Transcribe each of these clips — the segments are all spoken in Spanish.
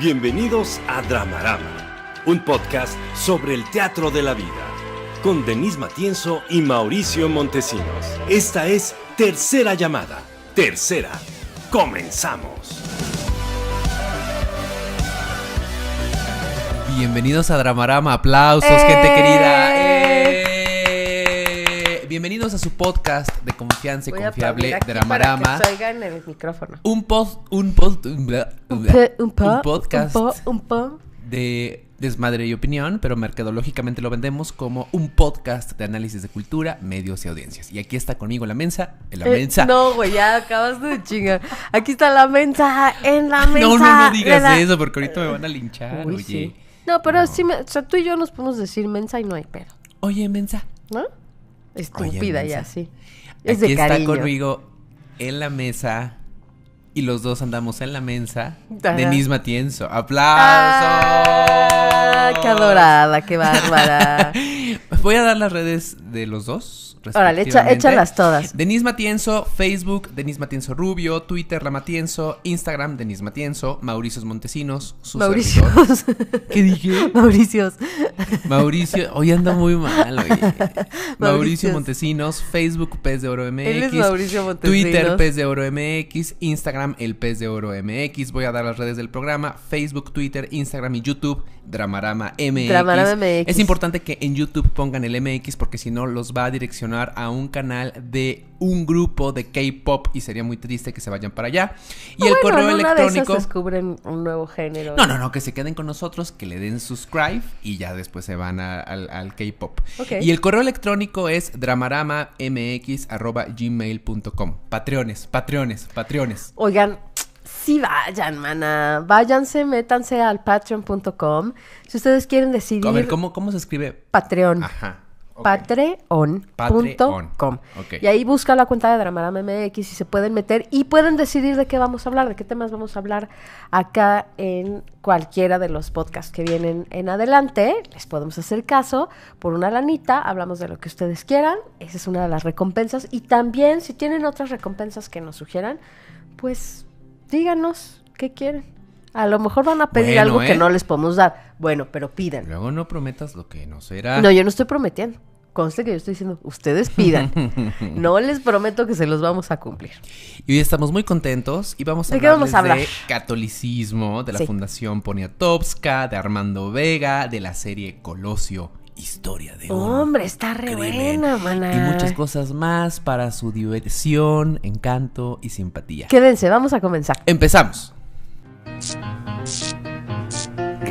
Bienvenidos a Dramarama, un podcast sobre el teatro de la vida, con Denise Matienzo y Mauricio Montesinos. Esta es Tercera Llamada. Tercera. ¡Comenzamos! Bienvenidos a Dramarama, aplausos, gente querida. Bienvenidos a su podcast de confianza y confiable, Dramarama. Para que se oiga en el micrófono. Un podcast de desmadre y opinión, pero mercadológicamente lo vendemos como un podcast de análisis de cultura, medios y audiencias. Y aquí está conmigo la mensa, No, güey, ya acabas de chingar. Aquí está la mensa, en la mensa. No digas eso, porque ahorita me van a linchar, Uy, oye. Sí. No, pero sí, o sea, tú y yo nos podemos decir mensa y no hay pedo. Oye, mensa. ¿No? Estúpida Oye, ya, sí. Es Es de aquí cariño. está conmigo en la mesa y los dos andamos en la mensa. Ajá. Denise Matienzo. ¡Aplausos! ¡Qué adorada, qué bárbara! Voy a dar las redes de los dos. Órale, échalas todas. Denise Matienzo, Facebook, Denise Matienzo Rubio, Twitter, La Matienzo, Instagram, Denise Matienzo, Mauricios Montesinos, su servidor. Mauricios. ¿Qué dije? Mauricios. Mauricio, hoy anda muy mal, oye. Mauricio Montesinos, Facebook, Pez de Oro MX. Él es Mauricio Montesinos. Twitter, Pez de Oro MX, Instagram, El Pez de Oro MX. Voy a dar las redes del programa, Facebook, Twitter, Instagram y YouTube, Dramarama MX. Dramarama MX. Es importante que en YouTube pongan el MX porque si no los va a direccionar a un canal de un grupo de K-pop y sería muy triste que se vayan para allá. Y el correo electrónico. Descubren un nuevo género. No, que se queden con nosotros, que le den subscribe y ya después se van al K-pop. Okay. Y el correo electrónico es dramaramamx@gmail.com. Patreones. Oigan, sí vayan, mana. Váyanse, métanse al patreon.com. Si ustedes quieren decidir. A ver, ¿cómo se escribe? Patreon. Ajá. Okay. Patreon.com. Okay. Y ahí busca la cuenta de Dramarama MX y se pueden meter y pueden decidir de qué vamos a hablar, de qué temas vamos a hablar acá en cualquiera de los podcasts que vienen en adelante. Les podemos hacer caso por una lanita, hablamos de lo que ustedes quieran, esa es una de las recompensas. Y también si tienen otras recompensas que nos sugieran, pues díganos qué quieren. A lo mejor van a pedir algo que no les podemos dar. Bueno, pero pidan. Luego no prometas lo que no será. No, yo no estoy prometiendo. Conste que yo estoy diciendo, ustedes pidan. No les prometo que se los vamos a cumplir. Y hoy estamos muy contentos y vamos a hablar de catolicismo, de la Fundación Poniatowska, de Armando Vega, de la serie Colosio, Historia de Oro. Hombre, está re buena, maná. Y muchas cosas más para su diversión, encanto y simpatía. Quédense, vamos a comenzar. Empezamos.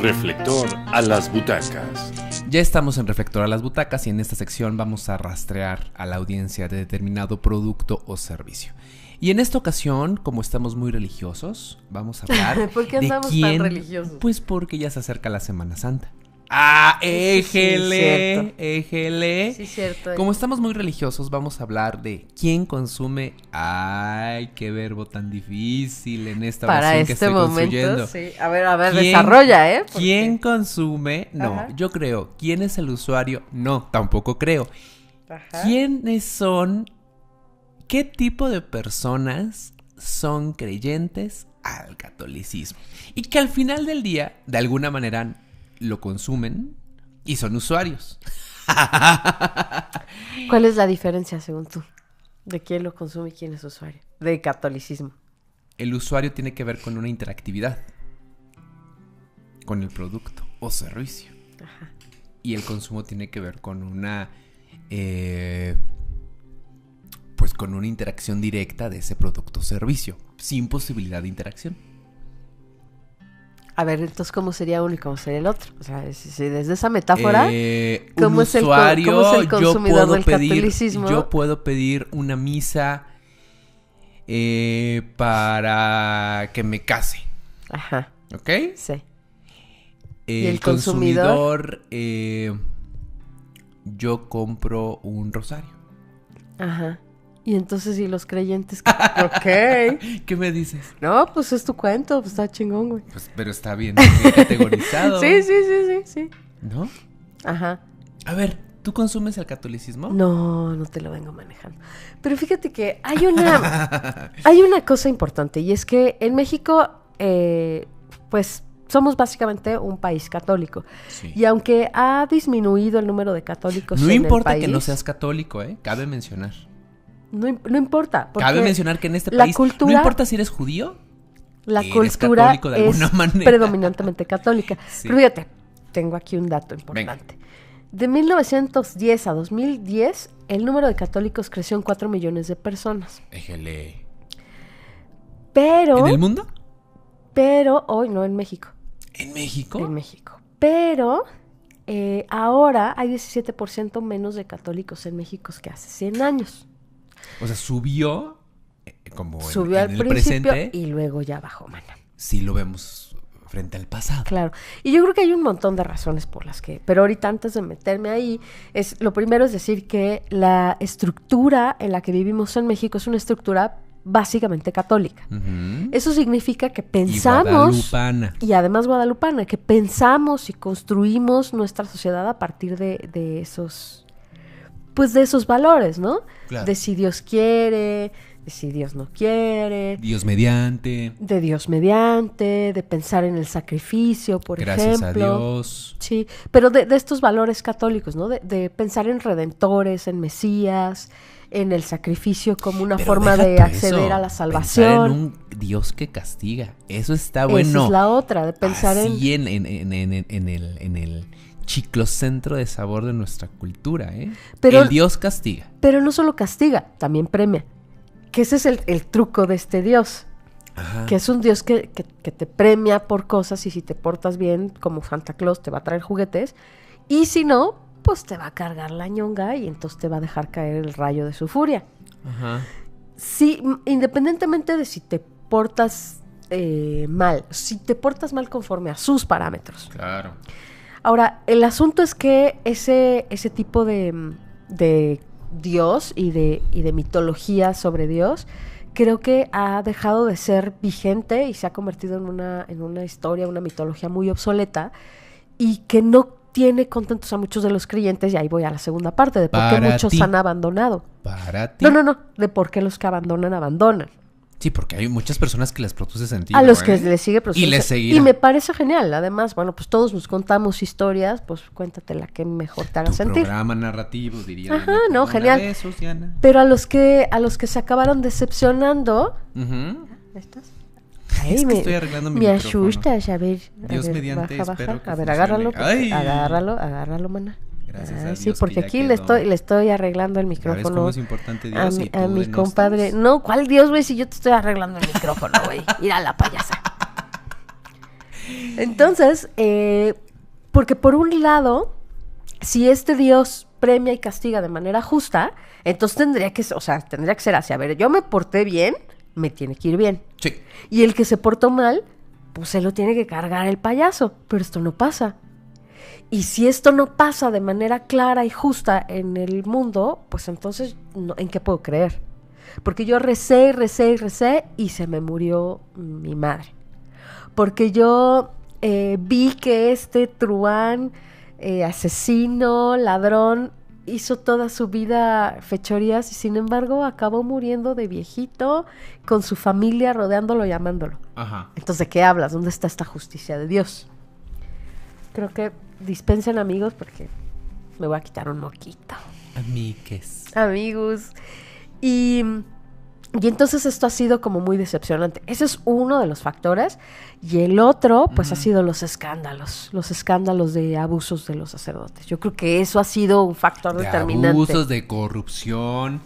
Reflector a las butacas. Ya estamos en Reflector a las butacas y en esta sección vamos a rastrear a la audiencia de determinado producto o servicio. Y en esta ocasión, como estamos muy religiosos, vamos a hablar ¿Por qué andamos tan religiosos? Pues porque ya se acerca la Semana Santa. ¡Ah, éjele! Éjele. Sí, cierto. Como estamos muy religiosos, vamos a hablar de quién consume. ¡Ay, qué verbo tan difícil en esta oración que estoy construyendo! Sí. A ver, desarrolla, ¿eh? Porque... ¿Quién consume? No, Ajá. yo creo. ¿Quién es el usuario? No, tampoco creo. Ajá. ¿Quiénes son? ¿Qué tipo de personas son creyentes al catolicismo? Y que al final del día, de alguna manera, lo consumen y son usuarios. ¿Cuál es la diferencia, según tú, de quién lo consume y quién es usuario de catolicismo? El usuario tiene que ver con una interactividad con el producto o servicio. Ajá. Y el consumo tiene que ver con una pues con una interacción directa de ese producto o servicio, sin posibilidad de interacción. A ver, entonces, ¿cómo sería uno y cómo sería el otro? O sea, desde esa metáfora, ¿cómo es el consumidor del catolicismo? Yo puedo pedir una misa para que me case. Ajá. ¿Ok? Sí. ¿Y el consumidor? Yo compro un rosario. Ajá. Y entonces, ¿y los creyentes? Ok. ¿Qué me dices? No, pues es tu cuento, pues está chingón, güey. Pues, pero está bien categorizado. Sí. ¿No? Ajá. A ver, ¿tú consumes el catolicismo? No te lo vengo manejando. Pero fíjate que hay una cosa importante, y es que en México, pues somos básicamente un país católico. Sí. Y aunque ha disminuido el número de católicos No en importa el país, que no seas católico, cabe mencionar. no importa. Porque Cabe mencionar que en este la país cultura- no importa si eres judío, la eres cultura católico de alguna es manera. predominantemente católica. Sí. Pero fíjate, tengo aquí un dato importante. De 1910 a 2010, el número de católicos creció en 4 millones de personas. Éjele. Pero, ¿En el mundo? hoy no en México. ¿En México? En México. Pero ahora hay 17% menos de católicos en México que hace 100 años. O sea, subió como Subió en al el principio presente, y luego ya bajó, mana. si lo vemos frente al pasado. Claro. Y yo creo que hay un montón de razones por las que... Pero ahorita antes de meterme ahí, lo primero es decir que la estructura en la que vivimos en México es una estructura básicamente católica. Ujú. Eso significa que Y pensamos... guadalupana. Y además guadalupana, que pensamos y construimos nuestra sociedad a partir de esos... Pues de esos valores, ¿no? Claro. De si Dios quiere, de si Dios no quiere, Dios mediante. de Dios mediante, de pensar en el sacrificio, por Gracias ejemplo. a Dios. Sí, pero de estos valores católicos, ¿no? De pensar en redentores, en Mesías, en el sacrificio como una Pero forma deja de tú acceder eso, a la Pensar salvación. en un Dios que castiga. Eso está Esa bueno. es la otra, de pensar Así en el chiclocentro de sabor de nuestra cultura, ¿eh? Pero- el Dios castiga. Pero no solo castiga, también premia. Que ese es el truco de este Dios. Ajá. Que es un Dios que te premia por cosas y si te portas bien, como Santa Claus, te va a traer juguetes. Y si no, pues te va a cargar la ñonga y entonces te va a dejar caer el rayo de su furia. Ajá. Sí, independientemente de si te portas mal, si te portas mal conforme a sus parámetros. Claro. Ahora, el asunto es que ese tipo de Dios y de mitología sobre Dios, creo que ha dejado de ser vigente y se ha convertido en una historia, una mitología muy obsoleta y que no tiene contentos a muchos de los creyentes, y ahí voy a la segunda parte, de por qué Para muchos ti. han abandonado. Para ti. No, de por qué los que abandonan. Sí, porque hay muchas personas que les produce sentido. A los que ¿eh? les sigue produciendo. Y les seguirá. Y me parece genial. Además, bueno, pues todos nos contamos historias, pues cuéntate la que mejor te haga Tu sentir. programa narrativo, diría. Ajá, Ana no, Corona genial. de Susana. Pero a los que se acabaron decepcionando. Ujú. ¿Estás? Es que estoy arreglando mi me micrófono. asustas, a ver. Dios a ver, mediante, baja. espero que A ver, funcione. agárralo, ¡Ay! agárralo, mana. Gracias a Sí, Dios porque que ya aquí quedó. le estoy arreglando el ¿Sabes micrófono cómo es importante a Dios? mi, Y tú a mi de compadre. estos? No, ¿cuál Dios, güey? Si yo te estoy arreglando el micrófono, güey. Ir a la payasa. Entonces, porque por un lado, si este Dios premia y castiga de manera justa, entonces tendría que ser así. A ver, yo me porté bien, me tiene que ir bien. Sí. Y el que se portó mal, pues se lo tiene que cargar el payaso. Pero esto no pasa. Y si esto no pasa de manera clara y justa en el mundo, pues entonces, ¿en qué puedo creer? Porque yo recé y se me murió mi madre. Porque yo vi que este truán, asesino, ladrón, hizo toda su vida fechorías y sin embargo acabó muriendo de viejito con su familia rodeándolo y amándolo. Ajá. Entonces, ¿de qué hablas? ¿Dónde está esta justicia de Dios? Creo que dispensen, amigos, porque me voy a quitar un moquito. Amigues. Amigos. Y entonces esto ha sido como muy decepcionante. Ese es uno de los factores. Y el otro, pues, ha sido los escándalos de abusos de los sacerdotes. Yo creo que eso ha sido un factor De determinante. abusos, de corrupción.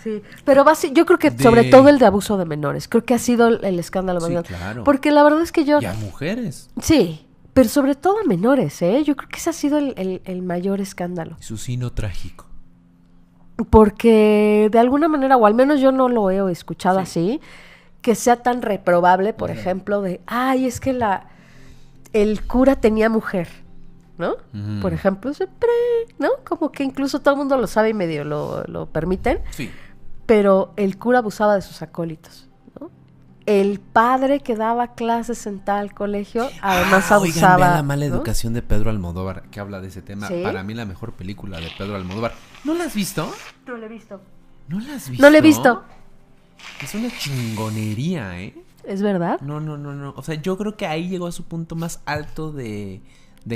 Sí, pero yo creo que sobre todo el de abuso de menores. Creo que ha sido el escándalo más Sí, grande. claro. Porque la verdad es que yo... Y a mujeres. Sí, pero sobre todo a menores, ¿eh? Yo creo que ese ha sido el mayor escándalo. Su sino trágico. Porque de alguna manera, o al menos yo no lo he escuchado así, que sea tan reprobable, por ejemplo, de, ay, es que el cura tenía mujer, ¿no? Ujú. Por ejemplo, ¿no? Como que incluso todo el mundo lo sabe y medio lo permiten, Sí. pero el cura abusaba de sus acólitos, ¿no? El padre que daba clases en tal colegio, además Oigan, abusaba. vean La mala ¿no? educación de Pedro Almodóvar, que habla de ese tema. ¿Sí? Para mí la mejor película de Pedro Almodóvar. ¿No la has visto? No lo he visto. ¿No la has visto? No lo he visto. Es una chingonería, ¿eh? ¿Es verdad? No. O sea, yo creo que ahí llegó a su punto más alto de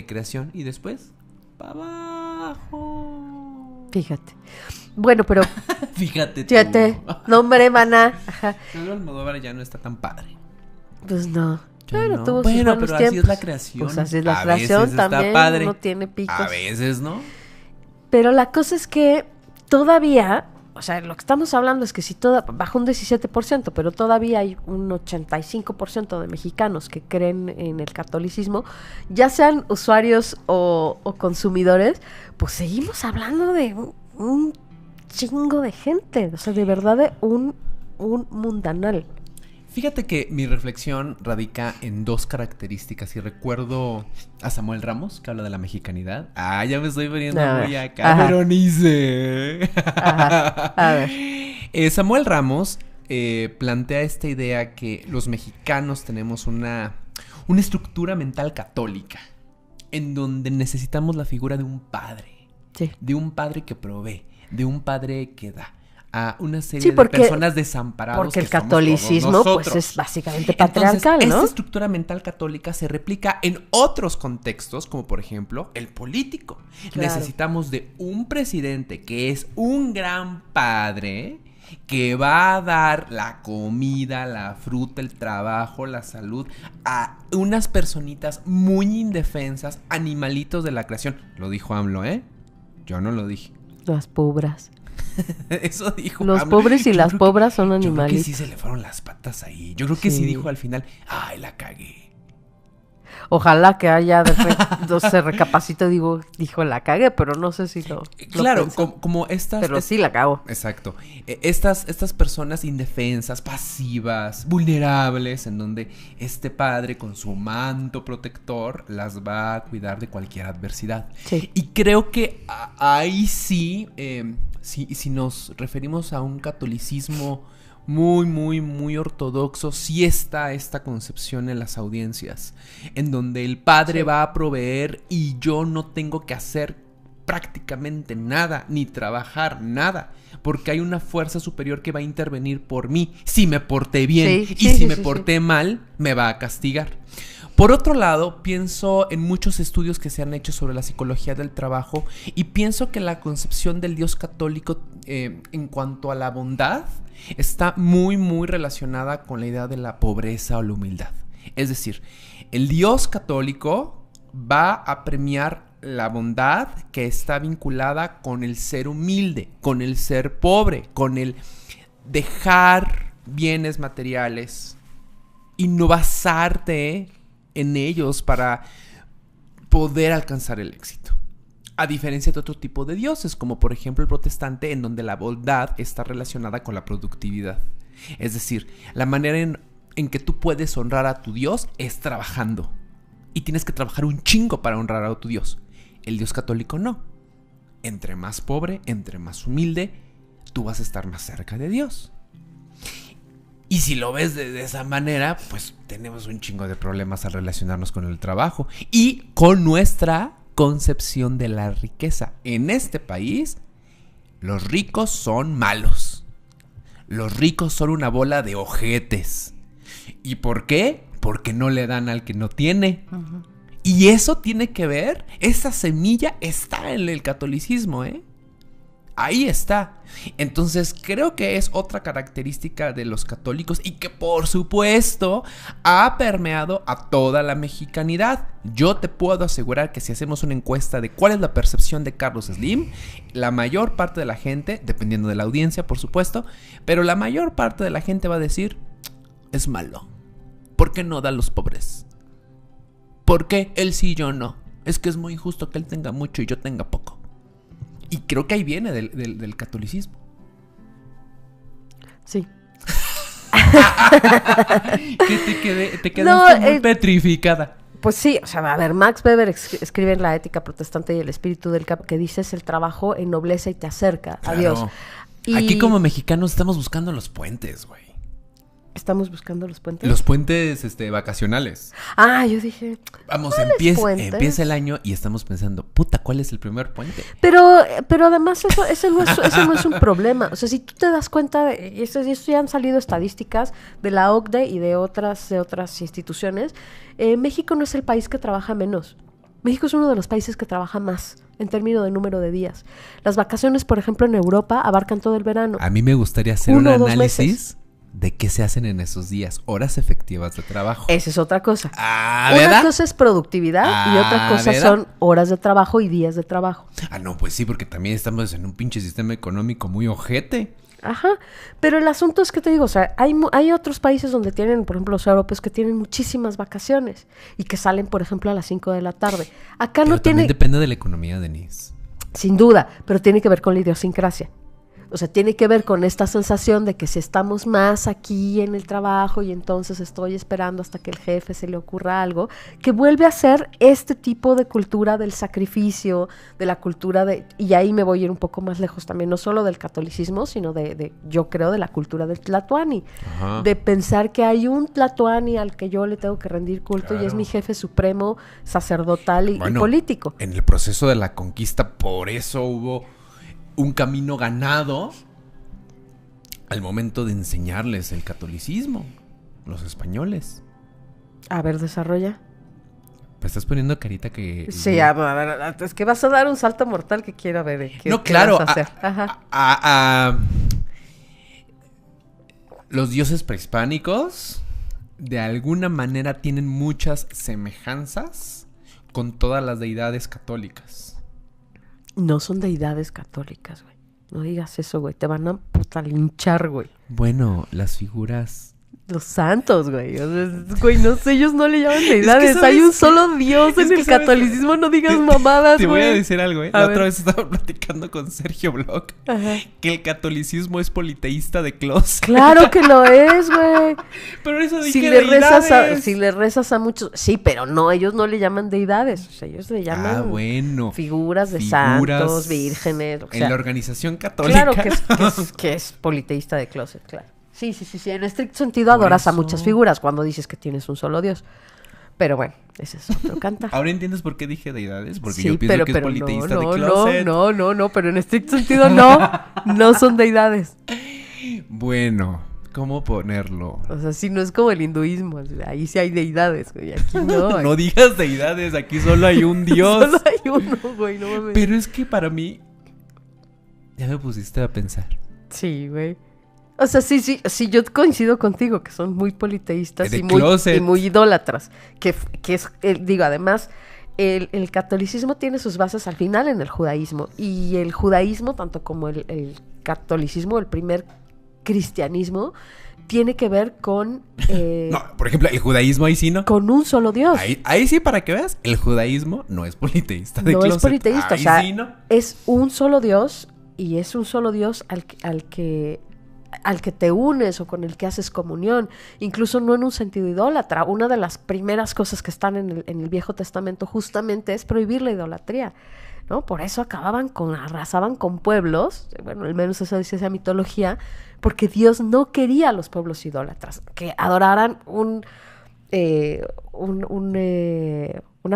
creación y después, para abajo. Fíjate. Bueno, pero... Fíjate tú. Fíjate. No, hombre, maná. Ajá. Pedro Almodóvar ya no está tan padre. Pues no. Ya Pero no. tuvo sus Bueno, buenos pero tiempos. así es la creación. Pues así es la A creación veces está también. padre. No tiene picos. A veces, ¿no? Pero la cosa es que todavía, o sea, lo que estamos hablando es que si bajó un 17%, pero todavía hay un 85% de mexicanos que creen en el catolicismo, ya sean usuarios o consumidores, pues seguimos hablando de un chingo de gente, o sea, de verdad de un mundanal. Fíjate que mi reflexión radica en dos características y recuerdo a Samuel Ramos, que habla de la mexicanidad. Ah, ya me estoy poniendo muy acá, Ajá. Veronice. Ajá. A ver. Samuel Ramos plantea esta idea que los mexicanos tenemos una estructura mental católica en donde necesitamos la figura de un padre, Sí. de un padre que provee, de un padre que da a una serie Sí, de porque- personas desamparados. Porque el que somos catolicismo, todos pues, nosotros. es básicamente patriarcal, Entonces, ¿no? esta estructura mental católica se replica en otros contextos, como por ejemplo el político. Claro. Necesitamos de un presidente que es un gran padre, que va a dar la comida, la fruta, el trabajo, la salud a unas personitas muy indefensas, animalitos de la creación. Lo dijo AMLO, ¿eh? Yo no lo dije. Las pobres. Eso dijo Los AMLO. pobres y Yo las creo que- pobres son Yo creo que animalitos. sí se le fueron las patas ahí. Yo creo que sí Sí. dijo al final, ay, la cagué. Ojalá que haya se recapacito, dijo la cagué, pero no sé si lo Claro, pensó. como estas... Pero sí la cago. Exacto. Estas personas indefensas, pasivas, vulnerables, en donde este padre con su manto protector las va a cuidar de cualquier adversidad. Sí. Y creo que ahí sí, si nos referimos a un catolicismo muy, muy, muy ortodoxo, sí está esta concepción en las audiencias, en donde el padre Sí. va a proveer y yo no tengo que hacer prácticamente nada, ni trabajar nada, porque hay una fuerza superior que va a intervenir por mí. Si me porté bien Sí, y sí, si sí, me sí, porté mal, me va a castigar. Por otro lado, pienso en muchos estudios que se han hecho sobre la psicología del trabajo y pienso que la concepción del Dios católico en cuanto a la bondad está muy, muy relacionada con la idea de la pobreza o la humildad. Es decir, el Dios católico va a premiar la bondad que está vinculada con el ser humilde, con el ser pobre, con el dejar bienes materiales y no basarte en ellos para poder alcanzar el éxito. A diferencia de otro tipo de dioses, como por ejemplo el protestante, en donde la bondad está relacionada con la productividad. Es decir, la manera en que tú puedes honrar a tu Dios es trabajando. Y tienes que trabajar un chingo para honrar a tu Dios. El Dios católico no. Entre más pobre, entre más humilde, tú vas a estar más cerca de Dios. Y si lo ves de esa manera, pues tenemos un chingo de problemas al relacionarnos con el trabajo y con nuestra concepción de la riqueza. En este país, los ricos son malos. Los ricos son una bola de ojetes. ¿Y por qué? Porque no le dan al que no tiene. Uh-huh. Y eso tiene que ver, esa semilla está en el catolicismo, ¿eh? Ahí está. Entonces creo que es otra característica de los católicos y que por supuesto ha permeado a toda la mexicanidad. Yo te puedo asegurar que si hacemos una encuesta de cuál es la percepción de Carlos Slim, la mayor parte de la gente, dependiendo de la audiencia por supuesto, pero la mayor parte de la gente va a decir, es malo. ¿Por qué no da a los pobres? ¿Por qué él sí y yo no? Es que es muy injusto que él tenga mucho y yo tenga poco. Y creo que ahí viene del catolicismo. Sí. Que te quedaste muy petrificada. Pues sí, o sea, a ver, Max Weber escribe en La ética protestante y el espíritu del que dices el trabajo ennoblece y te acerca a Dios. Y... Aquí como mexicanos estamos buscando los puentes, güey. Estamos buscando los puentes. Los puentes vacacionales. Ah, yo dije... Vamos, ¿cuáles puentes? empieza el año y estamos pensando, puta, ¿cuál es el primer puente? Pero además eso no es un problema. O sea, si tú te das cuenta, y esto ya han salido estadísticas de la OCDE y de otras instituciones, México no es el país que trabaja menos. México es uno de los países que trabaja más en términos de número de días. Las vacaciones, por ejemplo, en Europa abarcan todo el verano. A mí me gustaría hacer 1 un o 2 análisis meses. de qué se hacen en esos días, horas efectivas de trabajo. Esa es otra cosa. Ah, Una ¿verdad? cosa es productividad y otra cosa ¿verdad? son horas de trabajo y días de trabajo. Ah, no, pues sí, porque también estamos en un pinche sistema económico muy ojete. Ajá, pero el asunto es que te digo, o sea, hay otros países donde tienen, por ejemplo, los europeos que tienen muchísimas vacaciones y que salen, por ejemplo, a las 5 de la tarde. Acá Pero no tiene, también depende de la economía, Denise. sin duda, pero tiene que ver con la idiosincrasia. O sea, tiene que ver con esta sensación de que si estamos más aquí en el trabajo y entonces estoy esperando hasta que el jefe se le ocurra algo, que vuelve a ser este tipo de cultura del sacrificio, de la cultura de... Y ahí me voy a ir un poco más lejos también, no solo del catolicismo, sino yo creo, de la cultura del tlatoani. Ajá. De pensar que hay un tlatoani al que yo le tengo que rendir culto y es Claro. mi jefe supremo, sacerdotal y Bueno, político. En el proceso de la conquista, por eso hubo un camino ganado al momento de enseñarles el catolicismo, los españoles. A ver, desarrolla. Me estás poniendo carita que... Sí, a ver, es que vas a dar un salto mortal que quiero ver. No, claro. Vas a hacer? Ajá. Los dioses prehispánicos de alguna manera tienen muchas semejanzas con todas las deidades católicas. No son deidades católicas, güey. No digas eso, güey. Te van a puta linchar, güey. Bueno, las figuras... Los santos, güey. O sea, güey, no sé, ellos no le llaman deidades. ¿sabes Hay un qué? solo Dios en Es que, el ¿sabes? catolicismo. No digas mamadas, Te voy a güey. decir algo, ¿eh? A La ver. otra vez estaba platicando con Sergio Bloch Ajá. que el catolicismo es politeísta de closet. Claro que lo es, güey. Pero eso dije Si deidades. le rezas a muchos... Sí, pero no, ellos no le llaman deidades. O sea, ellos le llaman... Ah, bueno. Figuras de Figuras santos, vírgenes, lo que En sea. la organización católica. Claro que es politeísta de closet, claro. Sí. En estricto sentido Por adoras a eso. muchas figuras cuando dices que tienes un solo Dios. Pero bueno, ese es otro cantar. ¿Ahora entiendes por qué dije deidades? Porque Sí, yo pienso que es politeísta de closet. no, pero en estricto sentido no son deidades. Bueno, ¿cómo ponerlo? O sea, sí, no es como el hinduismo, o sea, ahí sí hay deidades, güey, aquí no. No digas deidades, aquí solo hay un Dios. Solo hay uno, güey, no mames. Pero es que para mí... Ya me pusiste a pensar. Sí, güey. O sea, sí, yo coincido contigo que son muy politeístas De y muy closet. idólatras. Que es, digo, además, el catolicismo tiene sus bases al final en el judaísmo. Y el judaísmo, tanto como el catolicismo, el primer cristianismo, tiene que ver con... No, por ejemplo, el judaísmo ahí sí no. con un solo Dios. Ahí sí, para que veas, el judaísmo no es politeísta de No closet. es politeísta, Ahí o sea, sí, ¿no? es un solo Dios y es un solo Dios al que te unes o con el que haces comunión, incluso no en un sentido idólatra. Una de las primeras cosas que están en el Viejo Testamento justamente es prohibir la idolatría, ¿no? Por eso arrasaban con pueblos, bueno, al menos eso dice esa mitología, porque Dios no quería a los pueblos idólatras, que adoraran una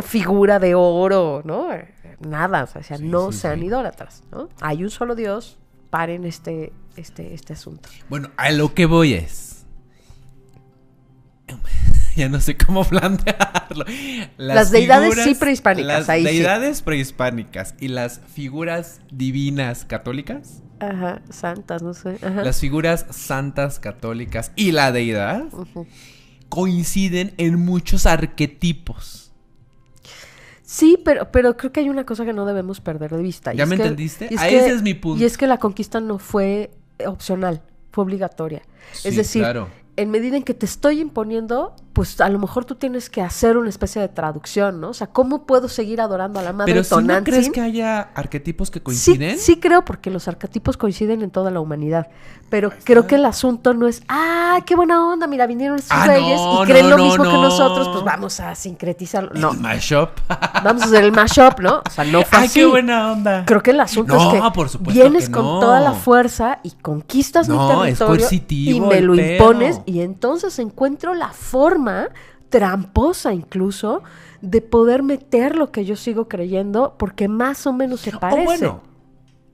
figura de oro, ¿no? Nada, o sea, Sí, no sí, sean sí. idólatras, ¿no? Hay un solo Dios, paren este asunto. Bueno, a lo que voy es... Ya no sé cómo plantearlo. Las deidades sí prehispánicas, Las ahí sí. deidades prehispánicas y las figuras divinas católicas. Ajá, santas, no sé. Ajá. Las figuras santas católicas y la deidad Ujú. coinciden en muchos arquetipos. Sí, pero creo que hay una cosa que no debemos perder de vista. ¿Ya es me que- entendiste? y es Ese es mi punto. Y es que la conquista no fue opcional, fue obligatoria. Sí, es decir, claro. en medida en que te estoy imponiendo, pues a lo mejor tú tienes que hacer una especie de traducción, ¿no? O sea, ¿cómo puedo seguir adorando a la madre Pero si no Tonantzin? crees que haya arquetipos que coinciden. Sí creo, porque los arquetipos coinciden en toda la humanidad. Pero creo que el asunto no es, qué buena onda, mira, vinieron estos reyes y creen lo mismo que nosotros, pues vamos a sincretizarlo. No, Mashup. vamos a hacer el mashup, ¿no? O sea, no fue así. Qué buena onda. Creo que el asunto No, es que por supuesto vienes que con no. toda la fuerza y conquistas mi No, es territorio y coercitivo me el lo pedo. impones, y entonces encuentro la forma, tramposa incluso, de poder meter lo que yo sigo creyendo, porque más o menos se parece. O bueno,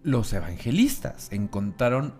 los evangelistas encontraron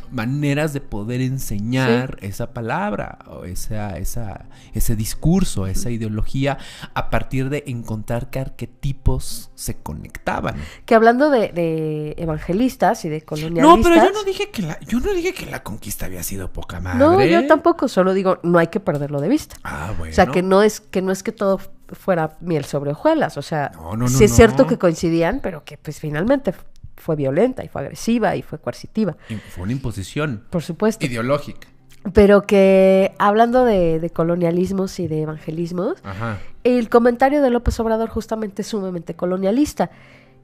maneras de poder enseñar esa palabra o ese discurso, esa ideología, a partir de encontrar qué arquetipos se conectaban. Que hablando de evangelistas y de colonialistas... No, pero yo no dije que la conquista había sido poca madre. No, yo tampoco, solo digo, no hay que perderlo de vista. Bueno. O sea, que no es que todo fuera miel sobre hojuelas, o sea, No, sí es cierto no. que coincidían, pero que pues finalmente fue violenta y fue agresiva y fue coercitiva. Fue una imposición Por supuesto. ideológica. Pero que hablando de colonialismos y de evangelismos, Ajá. el comentario de López Obrador justamente es sumamente colonialista.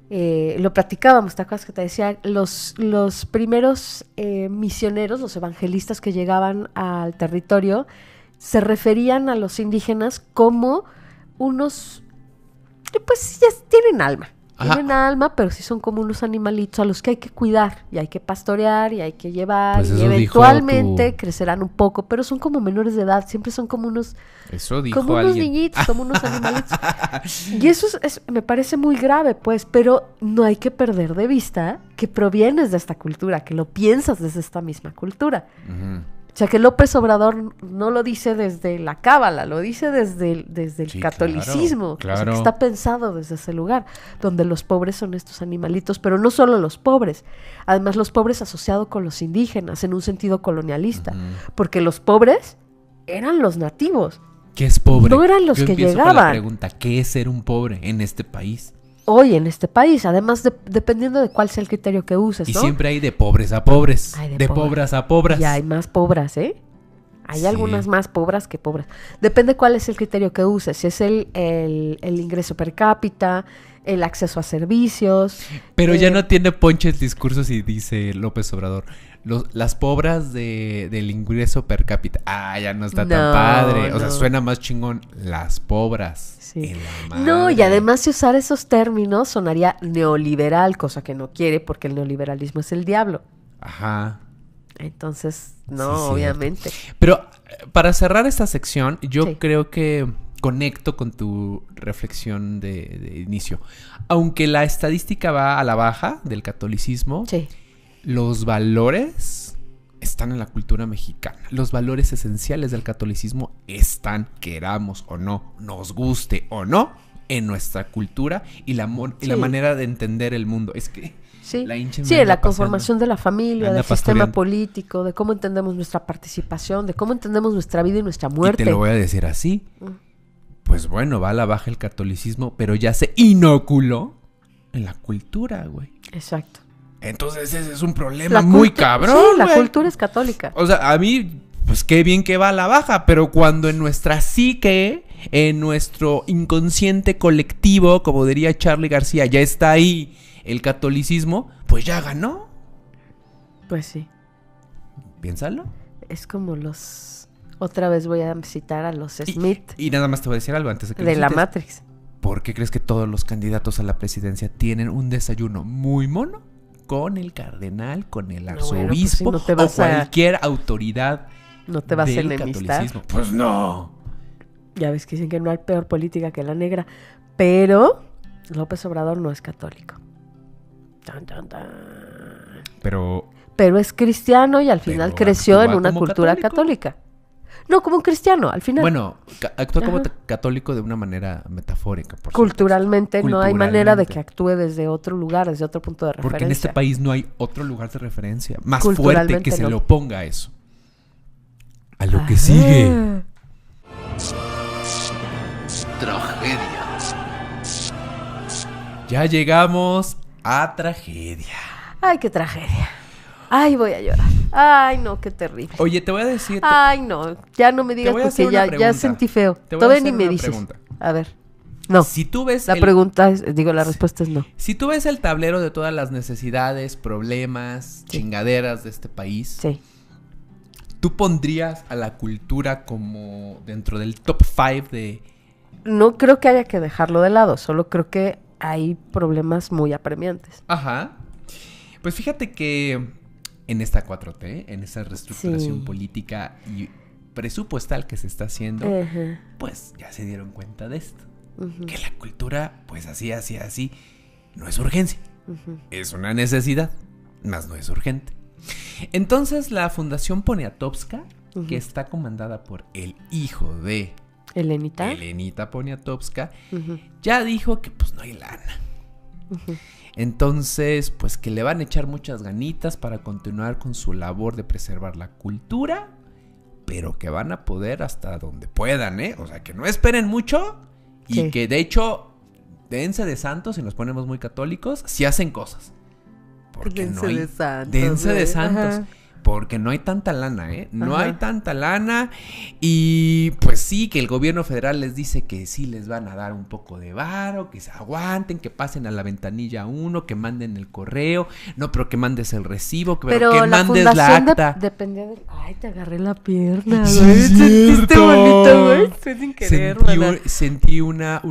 Lo platicábamos, ¿te acuerdas que te decía? Los primeros misioneros, los evangelistas que llegaban al territorio, se referían a los indígenas como unos, pues ya tienen alma. Ajá. Tienen alma, pero sí son como unos animalitos a los que hay que cuidar y hay que pastorear y hay que llevar, Pues y eso eventualmente dijo crecerán un poco, pero son como menores de edad, siempre son como unos, Eso dijo como unos alguien. niñitos, como unos animalitos. Y eso me parece muy grave, pues, pero no hay que perder de vista que provienes de esta cultura, que lo piensas desde esta misma cultura. Ujú. O sea, que López Obrador no lo dice desde la cábala, lo dice desde el Sí, catolicismo. claro. O sea, que está pensado desde ese lugar, donde los pobres son estos animalitos, pero no solo los pobres, además los pobres asociados con los indígenas en un sentido colonialista, porque los pobres eran los nativos. ¿Qué es pobre? No eran los Yo que empiezo con la llegaban. pregunta, ¿qué es ser un pobre en este país? Hoy en este país, además dependiendo de cuál sea el criterio que uses, Y ¿no? siempre hay de pobres a pobres, Hay de pobres a pobres. Y hay más pobres, ¿eh? Hay Sí. algunas más pobres que pobres. Depende cuál es el criterio que uses. Si es el ingreso per cápita, el acceso a servicios. Pero ya no tiene ponche el discurso si dice López Obrador. Las pobres del ingreso per cápita. Ya no está tan No, padre. O sea, no. suena más chingón. Las pobres. Sí. En la No, y madre. además si usar esos términos sonaría neoliberal, cosa que no quiere porque el neoliberalismo es el diablo. Ajá. Entonces, no, Sí, cierto. obviamente. Pero para cerrar esta sección, yo Sí. creo que conecto con tu reflexión de inicio. Aunque la estadística va a la baja del catolicismo, Sí. los valores están en la cultura mexicana. Los valores esenciales del catolicismo están, queramos o no, nos guste o no, en nuestra cultura y la Sí. manera de entender el mundo. Es que Sí, la hincha me sí, anda la conformación de la familia, anda del sistema pastoreando. político, de cómo entendemos nuestra participación, de cómo entendemos nuestra vida y nuestra Y muerte. te lo voy a decir así. Mm. Pues bueno, va a la baja el catolicismo, pero ya se inoculó en la cultura, güey. Exacto. Entonces ese es un problema La muy cultu- cabrón, Sí, la güey. cultura es católica. O sea, a mí, pues qué bien que va a la baja, pero cuando en nuestra psique, en nuestro inconsciente colectivo, como diría Charly García, ya está ahí el catolicismo, pues ya ganó. Pues sí. Piénsalo. Es como otra vez voy a citar a los Smith Y nada más te voy a decir algo antes de que de lo la cites. Matrix. ¿Por qué crees que todos los candidatos a la presidencia tienen un desayuno muy mono con el cardenal, con el No, bueno, pues arzobispo si no te o vas a- cualquier autoridad No te vas a del enemistar. catolicismo? Pues no. Ya ves que dicen que no hay peor política que la negra. Pero López Obrador no es católico. Tan, tan, tan. Pero Pero es cristiano y al final Pero creció en actúa una como cultura católico. católica. No, como un cristiano, al final. bueno, actúa como Ajá. católico de una manera metafórica, por Culturalmente no hay manera de Culturalmente. que actúe desde otro lugar, desde otro punto de supuesto. referencia. Porque en este país no hay otro lugar de referencia más fuerte Culturalmente que se no. le oponga a eso. A lo que Ajá. sigue. Tragedia. Ya llegamos a tragedia. Ay, qué tragedia. Ay, voy a llorar. Ay, no, qué terrible. Oye, te voy a decir... Ay, no, ya no me digas voy a hacer porque una ya pregunta. sentí feo. Te voy a Todavía hacer ni me una dices. pregunta. A ver. No. Si tú ves La pregunta es, la respuesta es no. Si tú ves el tablero de todas las necesidades, problemas, Sí. chingaderas de este país, Sí. ¿tú pondrías a la cultura como dentro del top 5 de... No creo que haya que dejarlo de lado, solo creo que hay problemas muy apremiantes. Ajá. Pues fíjate que en esta 4T, en esa reestructuración Sí. política y presupuestal que se está haciendo, Ajá. pues ya se dieron cuenta de esto. Ujú, Que la cultura, pues así, no es urgencia. ujú. Es una necesidad, más no es urgente. Entonces la Fundación Poniatowska, Ujú. que está comandada por el hijo de Elenita. Elenita Poniatowska, Ujú, ya dijo que pues no hay lana. ujú. Entonces, pues que le van a echar muchas ganitas para continuar con su labor de preservar la cultura, pero que van a poder hasta donde puedan, ¿eh? O sea, que no esperen mucho y Sí. que de hecho, dense de santos, si nos ponemos muy católicos, si hacen cosas. Porque Dense no hay... de santos, Dense de güey. santos. Ajá. Porque no hay tanta lana, ¿eh? No Ajá. hay tanta lana. Y pues sí, que el gobierno federal les dice que sí les van a dar un poco de varo, que se aguanten, que pasen a la ventanilla 1, que manden el correo. No, pero que mandes el recibo, pero que la mandes la fundación acta. dependía de... Ay, te agarré la pierna, Sí, güey. es Sentiste cierto. bonito, güey. Fue sin querer, mana. Sentí una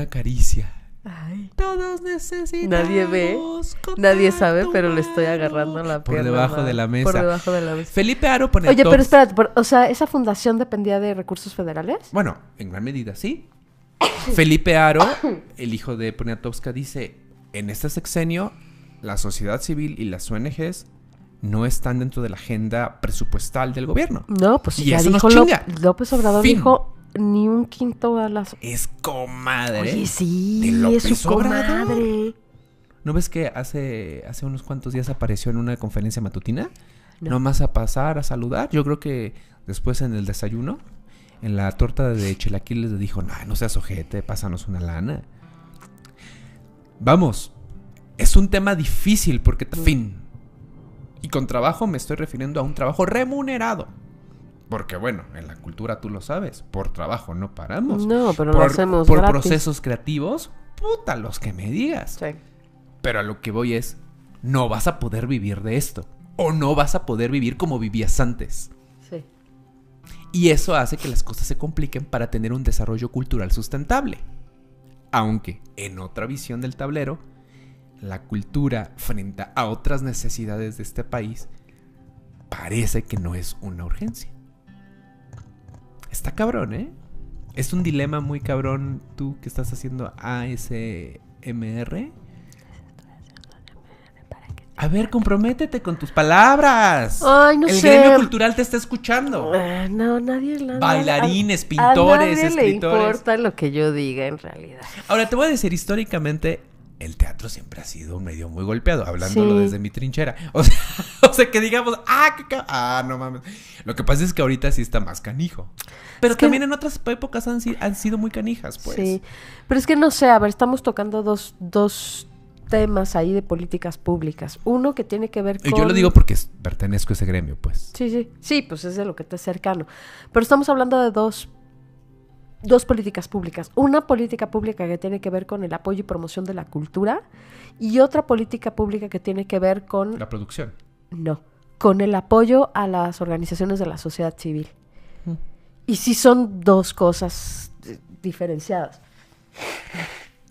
caricia. Ay. Todos necesitamos. Nadie ve, nadie sabe, pero le estoy agarrando la por pierna. debajo mana. de la mesa. Por debajo de la mesa. Felipe Aro pone Oye, pero tops. espérate, o sea, ¿esa fundación dependía de recursos federales? Bueno, en gran medida, sí. Felipe Aro, el hijo de Poniatowska, dice, en este sexenio, la sociedad civil y las ONGs no están dentro de la agenda presupuestal del gobierno. No, pues Y ya eso nos dijo chinga. López Obrador Fin. dijo ni un quinto a las... Es comadre. Oye, de sí, López es su Obrador. comadre. ¿No ves que hace unos cuantos días apareció en una conferencia matutina? No. Nomás a pasar, a saludar. Yo creo que después en el desayuno, en la torta de chilaquiles, le dijo, no seas ojete, pásanos una lana. Vamos, es un tema difícil porque, fin, y con trabajo me estoy refiriendo a un trabajo remunerado. Porque bueno, en la cultura tú lo sabes, por trabajo no paramos. No, pero lo hacemos por gratis. procesos creativos, puta, los que me digas. Sí. Pero a lo que voy es, no vas a poder vivir de esto. O no vas a poder vivir como vivías antes. Sí. Y eso hace que las cosas se compliquen para tener un desarrollo cultural sustentable. Aunque, en otra visión del tablero, la cultura frente a otras necesidades de este país parece que no es una urgencia. Está cabrón, ¿eh? Es un dilema muy cabrón tú que estás haciendo ASMR. A ver, comprométete con tus palabras. Ay, no El sé. gremio cultural te está escuchando. No, nadie... Bailarines, a pintores, nadie le escritores. importa lo que yo diga, en realidad. Ahora, te voy a decir, históricamente, el teatro siempre ha sido un medio muy golpeado, hablándolo Sí. desde mi trinchera. O sea, que digamos, no mames. Lo que pasa es que ahorita sí está más canijo. Pero Es que- también en otras épocas han sido muy canijas, pues. Sí, pero es que no sé, a ver, estamos tocando dos temas ahí de políticas públicas. Uno que tiene que ver Y con... yo lo digo porque pertenezco a ese gremio, pues. Sí, pues es de lo que te es cercano. Pero estamos hablando de dos políticas públicas. Una política pública que tiene que ver con el apoyo y promoción de la cultura y otra política pública que tiene que ver con... La producción. No, con el apoyo a las organizaciones de la sociedad civil. Mm. Y sí son dos cosas diferenciadas.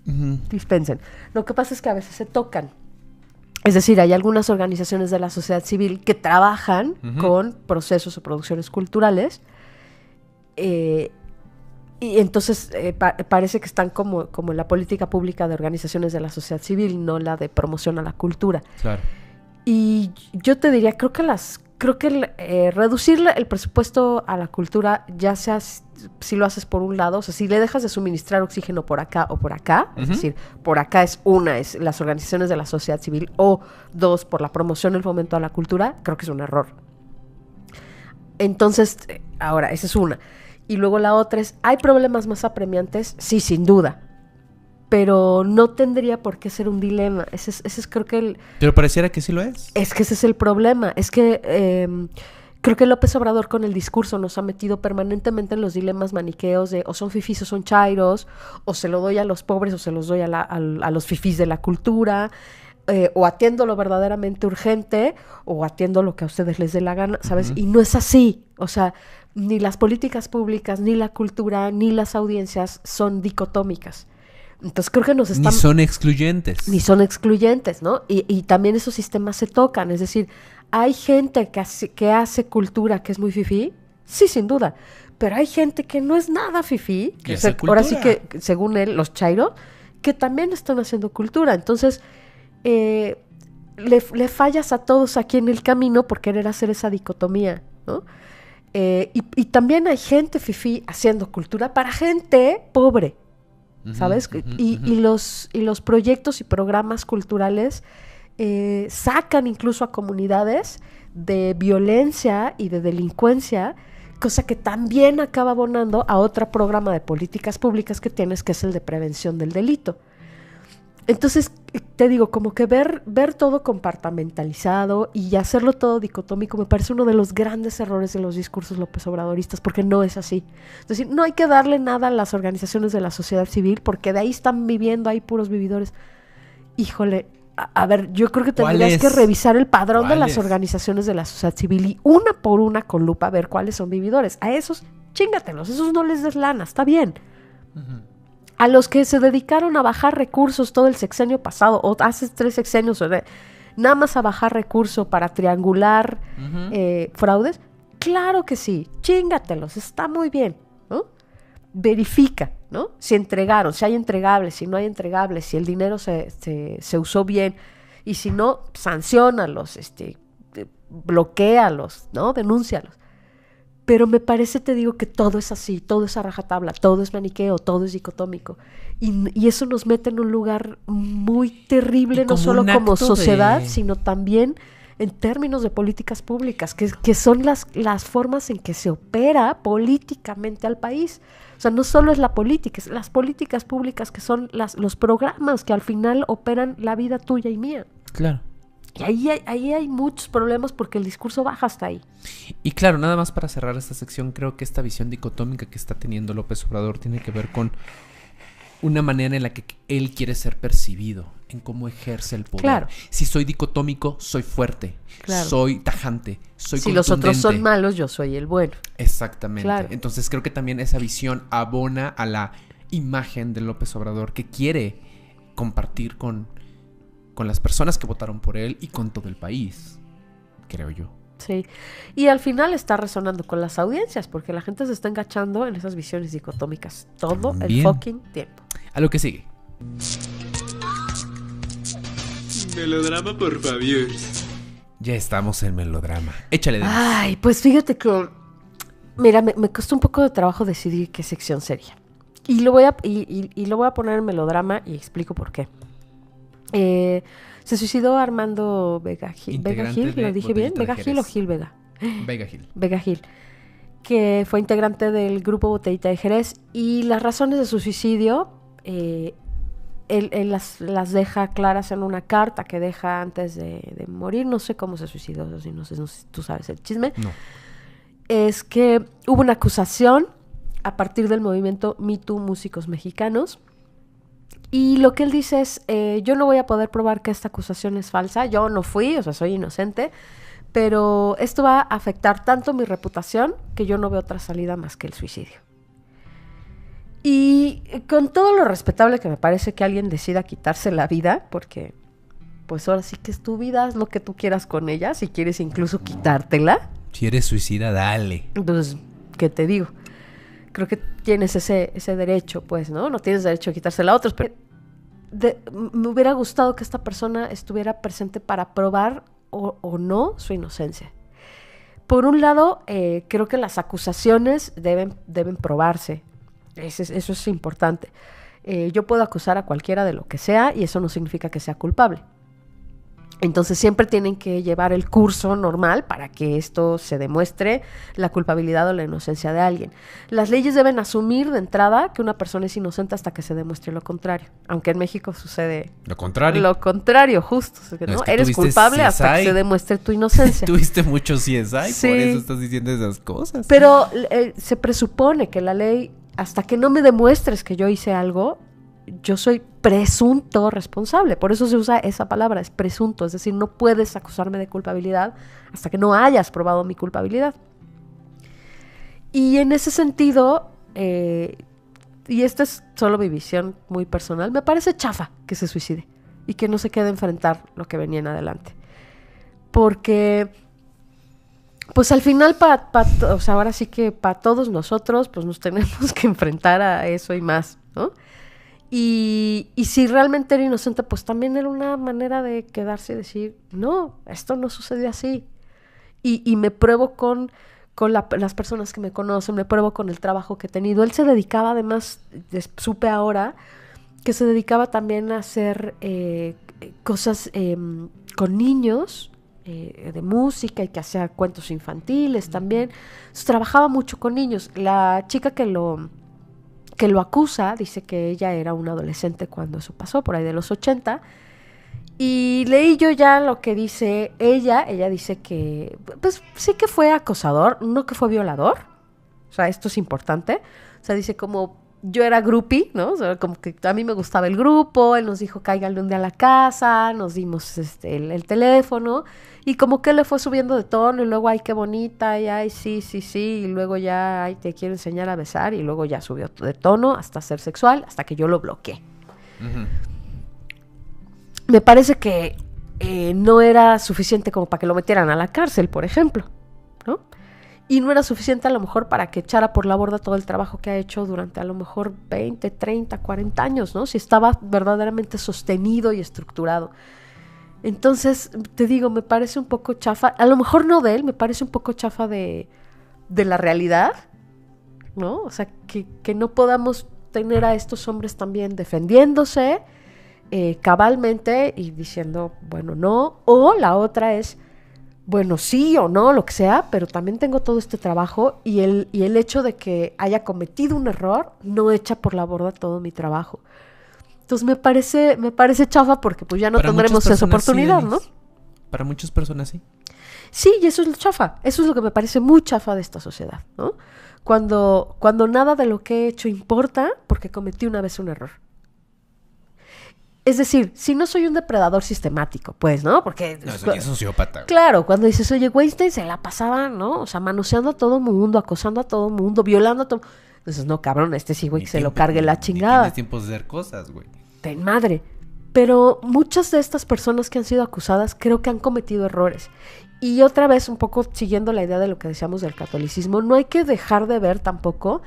Ujú. Dispensen. Lo que pasa es que a veces se tocan. Es decir, hay algunas organizaciones de la sociedad civil que trabajan Ujú. con procesos o producciones culturales y entonces parece que están como en la política pública de organizaciones de la sociedad civil, no la de promoción a la cultura. Claro. Y yo te diría, creo que reducir el presupuesto a la cultura, ya sea si lo haces por un lado, o sea, si le dejas de suministrar oxígeno por acá o por acá, es Ujú. decir, por acá es las organizaciones de la sociedad civil, o dos, por la promoción y el fomento a la cultura, creo que es un error. Entonces, ahora, esa es una. Y luego la otra es, ¿hay problemas más apremiantes? Sí, sin duda. pero no tendría por qué ser un dilema. Ese es creo que Pero pareciera que sí lo es. Es que ese es el problema. Es que creo que López Obrador con el discurso nos ha metido permanentemente en los dilemas maniqueos de o son fifís o son chairos, o se lo doy a los pobres o se los doy a los fifís de la cultura, o atiendo lo verdaderamente urgente o atiendo lo que a ustedes les dé la gana, ¿sabes? Y no es así. O sea, ni las políticas públicas, ni la cultura, ni las audiencias son dicotómicas. Entonces creo que nos están... Ni son excluyentes. Ni son excluyentes, ¿no? Y también esos sistemas se tocan. Es decir, ¿hay gente que hace cultura que es muy fifí? Sí, sin duda. Pero hay gente que no es nada fifí. Que hace ahora sí cultura. que, según él, los chairo, que también están haciendo cultura. Entonces, le fallas a todos aquí en el camino por querer hacer esa dicotomía, ¿no? Y también hay gente fifí haciendo cultura para gente pobre. ¿Sabes? Y los proyectos y programas culturales sacan incluso a comunidades de violencia y de delincuencia, cosa que también acaba abonando a otro programa de políticas públicas que tienes, que es el de prevención del delito. Entonces, te digo, como que ver todo compartimentalizado y hacerlo todo dicotómico me parece uno de los grandes errores de los discursos López Obradoristas, porque no es así. Es decir, no hay que darle nada a las organizaciones de la sociedad civil, porque de ahí están viviendo, hay puros vividores. Híjole, a ver, yo creo que tendrías que revisar el padrón de las organizaciones de la sociedad civil y una por una con lupa ver cuáles son vividores. A esos, chíngatelos, esos no les des lana, está bien. A los que se dedicaron a bajar recursos todo el sexenio pasado, o hace 3 sexenios, nada más a bajar recursos para triangular fraudes, claro que sí, chíngatelos, está muy bien, ¿no? Verifica, ¿no? Si entregaron, si hay entregables, si no hay entregables, si el dinero se usó bien, y si no, sanciónalos, bloquéalos, ¿no? Denúncialos. Pero me parece, te digo, que todo es así, todo es a rajatabla, todo es maniqueo, todo es dicotómico. Y eso nos mete en un lugar muy terrible, no solo como sociedad, sino también en términos de políticas públicas, que son las formas en que se opera políticamente al país. O sea, no solo es la política, es las políticas públicas que son los programas que al final operan la vida tuya y mía. Claro. Y ahí hay muchos problemas porque el discurso baja hasta ahí. Y claro, nada más para cerrar esta sección, creo que esta visión dicotómica que está teniendo López Obrador tiene que ver con una manera en la que él quiere ser percibido, en cómo ejerce el poder. Claro. Si soy dicotómico, soy fuerte, claro, soy tajante, soy si contundente. Los otros son malos, yo soy el bueno. Exactamente. Claro. Entonces creo que también esa visión abona a la imagen de López Obrador que quiere compartir con las personas que votaron por él y con todo el país, creo yo. Sí, y al final está resonando con las audiencias, porque la gente se está engachando en esas visiones dicotómicas todo También. el fucking tiempo. A lo que sigue. Melodrama por Fabio. Ya estamos en melodrama. Échale de Ay, pues fíjate que, mira, me costó un poco de trabajo decidir qué sección sería. Y lo voy a poner en melodrama y explico por qué. Se suicidó Armando Vega Gil. ¿Vega Gil? ¿Lo dije bien? ¿Vega Gil o Gil Vega? Vega Gil. Vega Gil, que fue integrante del grupo Botellita de Jerez. Y las razones de su suicidio, él las deja claras en una carta que deja antes de morir. No sé cómo se suicidó, no sé si tú sabes el chisme. No. Es que hubo una acusación a partir del movimiento Me Too Músicos Mexicanos. Y lo que él dice es, yo no voy a poder probar que esta acusación es falsa, yo no fui, o sea, soy inocente, pero esto va a afectar tanto mi reputación que yo no veo otra salida más que el suicidio. Y con todo lo respetable que me parece que alguien decida quitarse la vida, porque pues ahora sí que es tu vida, haz lo que tú quieras con ella, si quieres incluso quitártela. Si eres suicida, dale. Entonces, ¿qué te digo? Creo que tienes ese derecho, pues, ¿no? No tienes derecho a quitársela a otros, pero me hubiera gustado que esta persona estuviera presente para probar o no su inocencia. Por un lado, creo que las acusaciones deben probarse. Eso es importante. Yo puedo acusar a cualquiera de lo que sea y eso no significa que sea culpable. Entonces siempre tienen que llevar el curso normal para que esto se demuestre la culpabilidad o la inocencia de alguien. Las leyes deben asumir de entrada que una persona es inocente hasta que se demuestre lo contrario. Aunque en México sucede Lo contrario. lo contrario, justo. ¿No? Es que Eres tuviste culpable hasta que CSI. se demuestre tu inocencia. Tuviste mucho CSI, Sí. por eso estás diciendo esas cosas. Pero se presupone que la ley, hasta que no me demuestres que yo hice algo, yo soy presunto responsable. Por eso se usa esa palabra, es presunto. Es decir, no puedes acusarme de culpabilidad hasta que no hayas probado mi culpabilidad. Y en ese sentido, y esta es solo mi visión muy personal, me parece chafa que se suicide y que no se quede a enfrentar lo que venía en adelante. Porque, pues al final, o sea, ahora sí que para todos nosotros, pues nos tenemos que enfrentar a eso y más, ¿no? Y si realmente era inocente, pues también era una manera de quedarse y decir, no, esto no sucedió así. Y me pruebo con las personas que me conocen, me pruebo con el trabajo que he tenido. Él se dedicaba, además, supe ahora, que se dedicaba también a hacer cosas con niños, de música, y que hacía cuentos infantiles también. Entonces, trabajaba mucho con niños. La chica que lo acusa dice que ella era una adolescente cuando eso pasó, por ahí de los 80, y leí yo ya lo que dice ella dice que, pues sí que fue acosador, no que fue violador, o sea, esto es importante, o sea, dice como, yo era groupie, ¿no? O sea, como que a mí me gustaba el grupo, él nos dijo cáiganle un día a la casa, nos dimos el teléfono, y como que le fue subiendo de tono, y luego, ay, qué bonita, y ay, sí, y luego ya, ay, te quiero enseñar a besar, y luego ya subió de tono hasta ser sexual, hasta que yo lo bloqueé. Ujú. Me parece que no era suficiente como para que lo metieran a la cárcel, por ejemplo, ¿no? Y no era suficiente a lo mejor para que echara por la borda todo el trabajo que ha hecho durante a lo mejor 20, 30, 40 años, ¿no? Si estaba verdaderamente sostenido y estructurado. Entonces, te digo, me parece un poco chafa, a lo mejor no de él, me parece un poco chafa de la realidad, ¿no? O sea, que no podamos tener a estos hombres también defendiéndose cabalmente y diciendo, bueno, no, o la otra es, bueno, sí o no, lo que sea, pero también tengo todo este trabajo y el hecho de que haya cometido un error no echa por la borda todo mi trabajo. Entonces me parece chafa porque pues ya no tendremos esa oportunidad, sí, ¿no? Para muchas personas sí. Sí, y eso es lo chafa, eso es lo que me parece muy chafa de esta sociedad, ¿no? Cuando nada de lo que he hecho importa porque cometí una vez un error. Es decir, si no soy un depredador sistemático, pues, ¿no? Porque... No, eso es sociópata. Claro, cuando dices, oye, Weinstein se la pasaba, ¿no? O sea, manoseando a todo mundo, acosando a todo mundo, violando a todo... Entonces, no, cabrón, sí, güey, que se lo cargue la chingada. Tienes tiempo de hacer cosas, güey. Ten madre. Pero muchas de estas personas que han sido acusadas creo que han cometido errores. Y otra vez, un poco siguiendo la idea de lo que decíamos del catolicismo, no hay que dejar de ver tampoco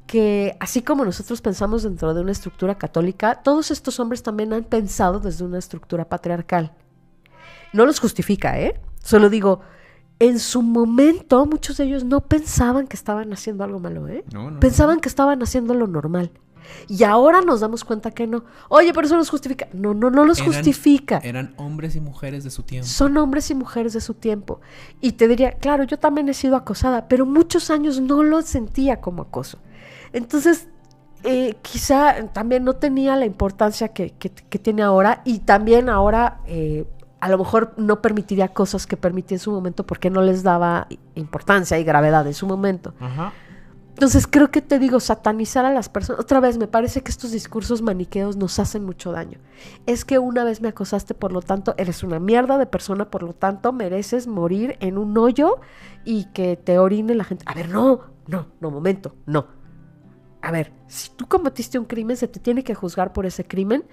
que así como nosotros pensamos dentro de una estructura católica, todos estos hombres también han pensado desde una estructura patriarcal. No los justifica, ¿eh? Solo digo, en su momento muchos de ellos no pensaban que estaban haciendo algo malo, ¿eh? No, pensaban que estaban haciendo lo normal. Y ahora nos damos cuenta que no. Oye, pero eso los justifica. No los justifica. Eran hombres y mujeres de su tiempo. Son hombres y mujeres de su tiempo. Y te diría, claro, yo también he sido acosada, pero muchos años no lo sentía como acoso. Entonces, quizá también no tenía la importancia que tiene ahora, y también ahora a lo mejor no permitiría cosas que permitía en su momento porque no les daba importancia y gravedad en su momento. Ajá. Entonces creo que te digo, satanizar a las personas, otra vez me parece que estos discursos maniqueos nos hacen mucho daño. Es que una vez me acosaste, por lo tanto eres una mierda de persona, por lo tanto mereces morir en un hoyo y que te orine la gente. A ver, no, momento, no. A ver, si tú cometiste un crimen, se te tiene que juzgar por ese crimen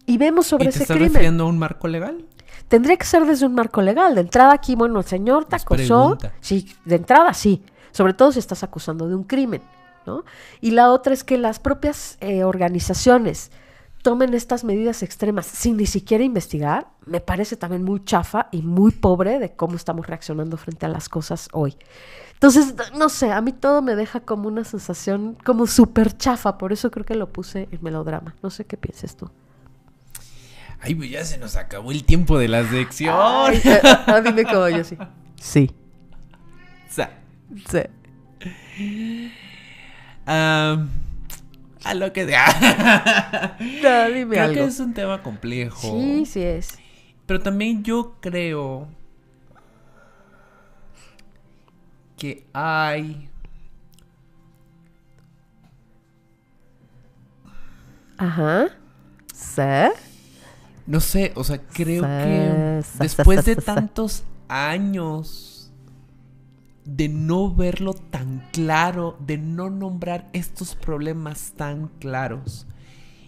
y vemos sobre ese crimen. ¿Y te estás refiriendo a un marco legal? Tendría que ser desde un marco legal. De entrada aquí, bueno, el señor te acosó. Sí, de entrada sí. Sobre todo si estás acusando de un crimen, ¿no? Y la otra es que las propias organizaciones tomen estas medidas extremas sin ni siquiera investigar. Me parece también muy chafa y muy pobre de cómo estamos reaccionando frente a las cosas hoy. Entonces, no sé, a mí todo me deja como una sensación como súper chafa. Por eso creo que lo puse en Melodrama. No sé qué pienses tú. Ay, pues ya se nos acabó el tiempo de la sección. Ay, dime cómo yo sí. Sí. Sí. A lo que sea. No, dime Creo algo. que es un tema complejo. Sí, sí es. Pero también yo creo que hay... Ajá. Sí. No sé, o sea, creo Sí, que sí, después sí, de sí. tantos años de no verlo tan claro, de no nombrar estos problemas tan claros,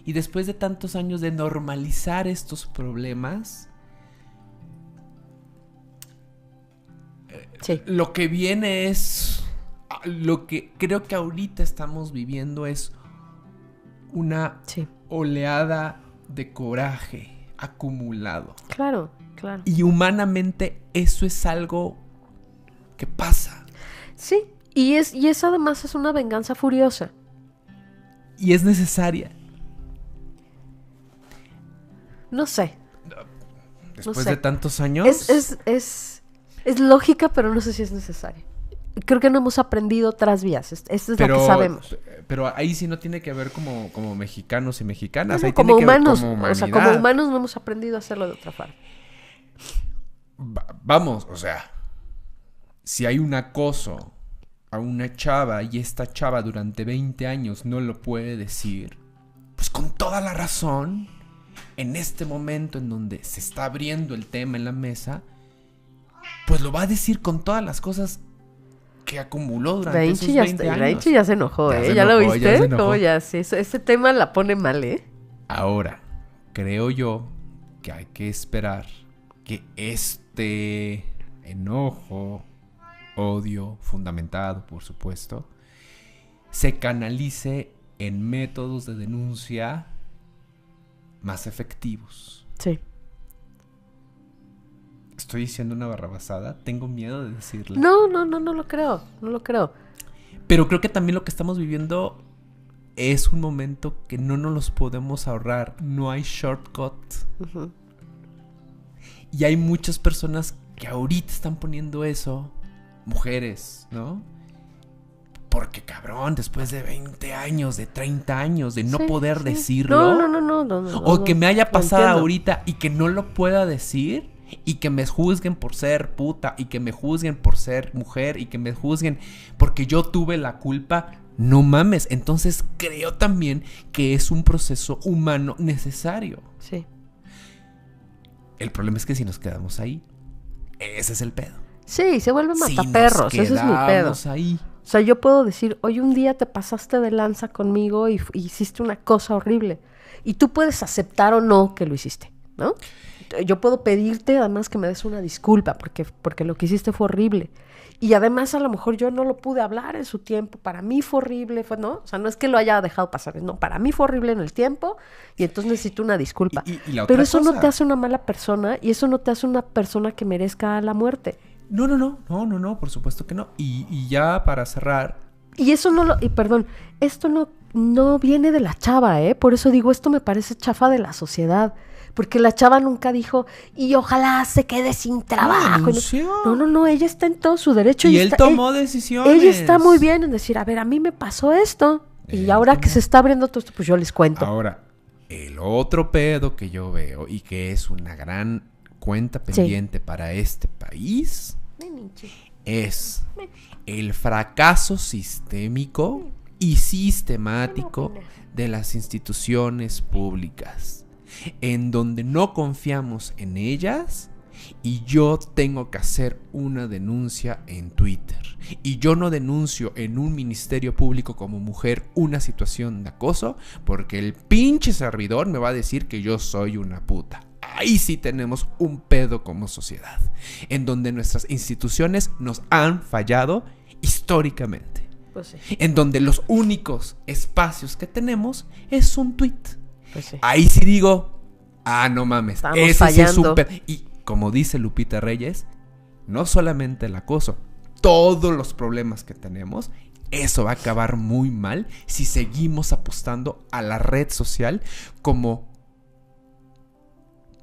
y después de tantos años de normalizar estos problemas, Sí. lo que viene es... Lo que creo que ahorita estamos viviendo es una Sí. oleada de coraje acumulado. Claro, claro. Y humanamente eso es algo que pasa. Sí. Y es además es una venganza furiosa. Y es necesaria. No sé. Después sé. de tantos años. Es lógica, pero no sé si es necesaria. Creo que no hemos aprendido otras vías. Esto es lo que sabemos. Pero ahí sí no tiene que ver como mexicanos y mexicanas. No, Ahí como tiene que ver humanos. como O sea, humanidad. como humanos no hemos aprendido a hacerlo de otra forma. Vamos, o sea, si hay un acoso a una chava y esta chava durante 20 años no lo puede decir, pues con toda la razón, en este momento en donde se está abriendo el tema en la mesa, pues lo va a decir con todas las cosas que acumuló durante esos 20 años. Raichi ya se enojó, Ya ¿eh? se ¿Ya lo enojó, ya viste? se enojó. Como ya, sí. Ese tema la pone mal, ¿eh? Ahora, creo yo que hay que esperar que este enojo, odio, fundamentado, por supuesto, se canalice en métodos de denuncia más efectivos. Sí. Estoy diciendo una barrabasada, tengo miedo de decirla. No lo creo. No lo creo. Pero creo que también lo que estamos viviendo es un momento que no nos los podemos ahorrar. No hay shortcut. Ujú. Y hay muchas personas que ahorita están poniendo eso. Mujeres, ¿no? Porque cabrón, después de 20 años, de 30 años, de no Sí, poder sí. decirlo. No. O que me haya Lo pasado entiendo. ahorita y que no lo pueda decir. Y que me juzguen por ser puta. Y que me juzguen por ser mujer. Y que me juzguen porque yo tuve la culpa. No mames. Entonces creo también que es un proceso humano necesario. Sí. El problema es que si nos quedamos ahí, ese es el pedo. Sí, se vuelve Si mataperros. nos Ese es mi pedo. quedamos ahí. O sea, yo puedo decir, hoy un día te pasaste de lanza conmigo y hiciste una cosa horrible. Y tú puedes aceptar o no que lo hiciste, ¿no? Yo puedo pedirte además que me des una disculpa porque lo que hiciste fue horrible. Y además a lo mejor yo no lo pude hablar en su tiempo. Para mí fue horrible, ¿no? O sea, no es que lo haya dejado pasar. No, para mí fue horrible en el tiempo y entonces necesito una disculpa. Y la otra Pero eso no cosa. te hace una mala persona y eso no te hace una persona que merezca la muerte. No, por supuesto que no. Y ya para cerrar, Y eso esto no viene de la chava, ¿eh? Por eso digo, esto me parece chafa de la sociedad. Porque la chava nunca dijo, y ojalá se quede sin trabajo. denunció. No, ella está en todo su derecho. y ella él está- tomó decisiones. Ella está muy bien en decir, a ver, a mí me pasó esto. Y Él ahora que tomó- se está abriendo todo esto, pues yo les cuento. Ahora, el otro pedo que yo veo y que es una gran cuenta pendiente para este país es el fracaso sistémico y sistemático de las instituciones públicas, en donde no confiamos en ellas y yo tengo que hacer una denuncia en Twitter. Y yo no denuncio en un ministerio público como mujer una situación de acoso porque el pinche servidor me va a decir que yo soy una puta. Ahí sí tenemos un pedo como sociedad, en donde nuestras instituciones nos han fallado históricamente. Pues sí, En donde los únicos espacios que tenemos es un tweet. pues sí. Ahí sí digo, no mames, Estamos ese sí es un fallando. pedo. Y como dice Lupita Reyes, no solamente el acoso, todos los problemas que tenemos, eso va a acabar muy mal si seguimos apostando a la red social como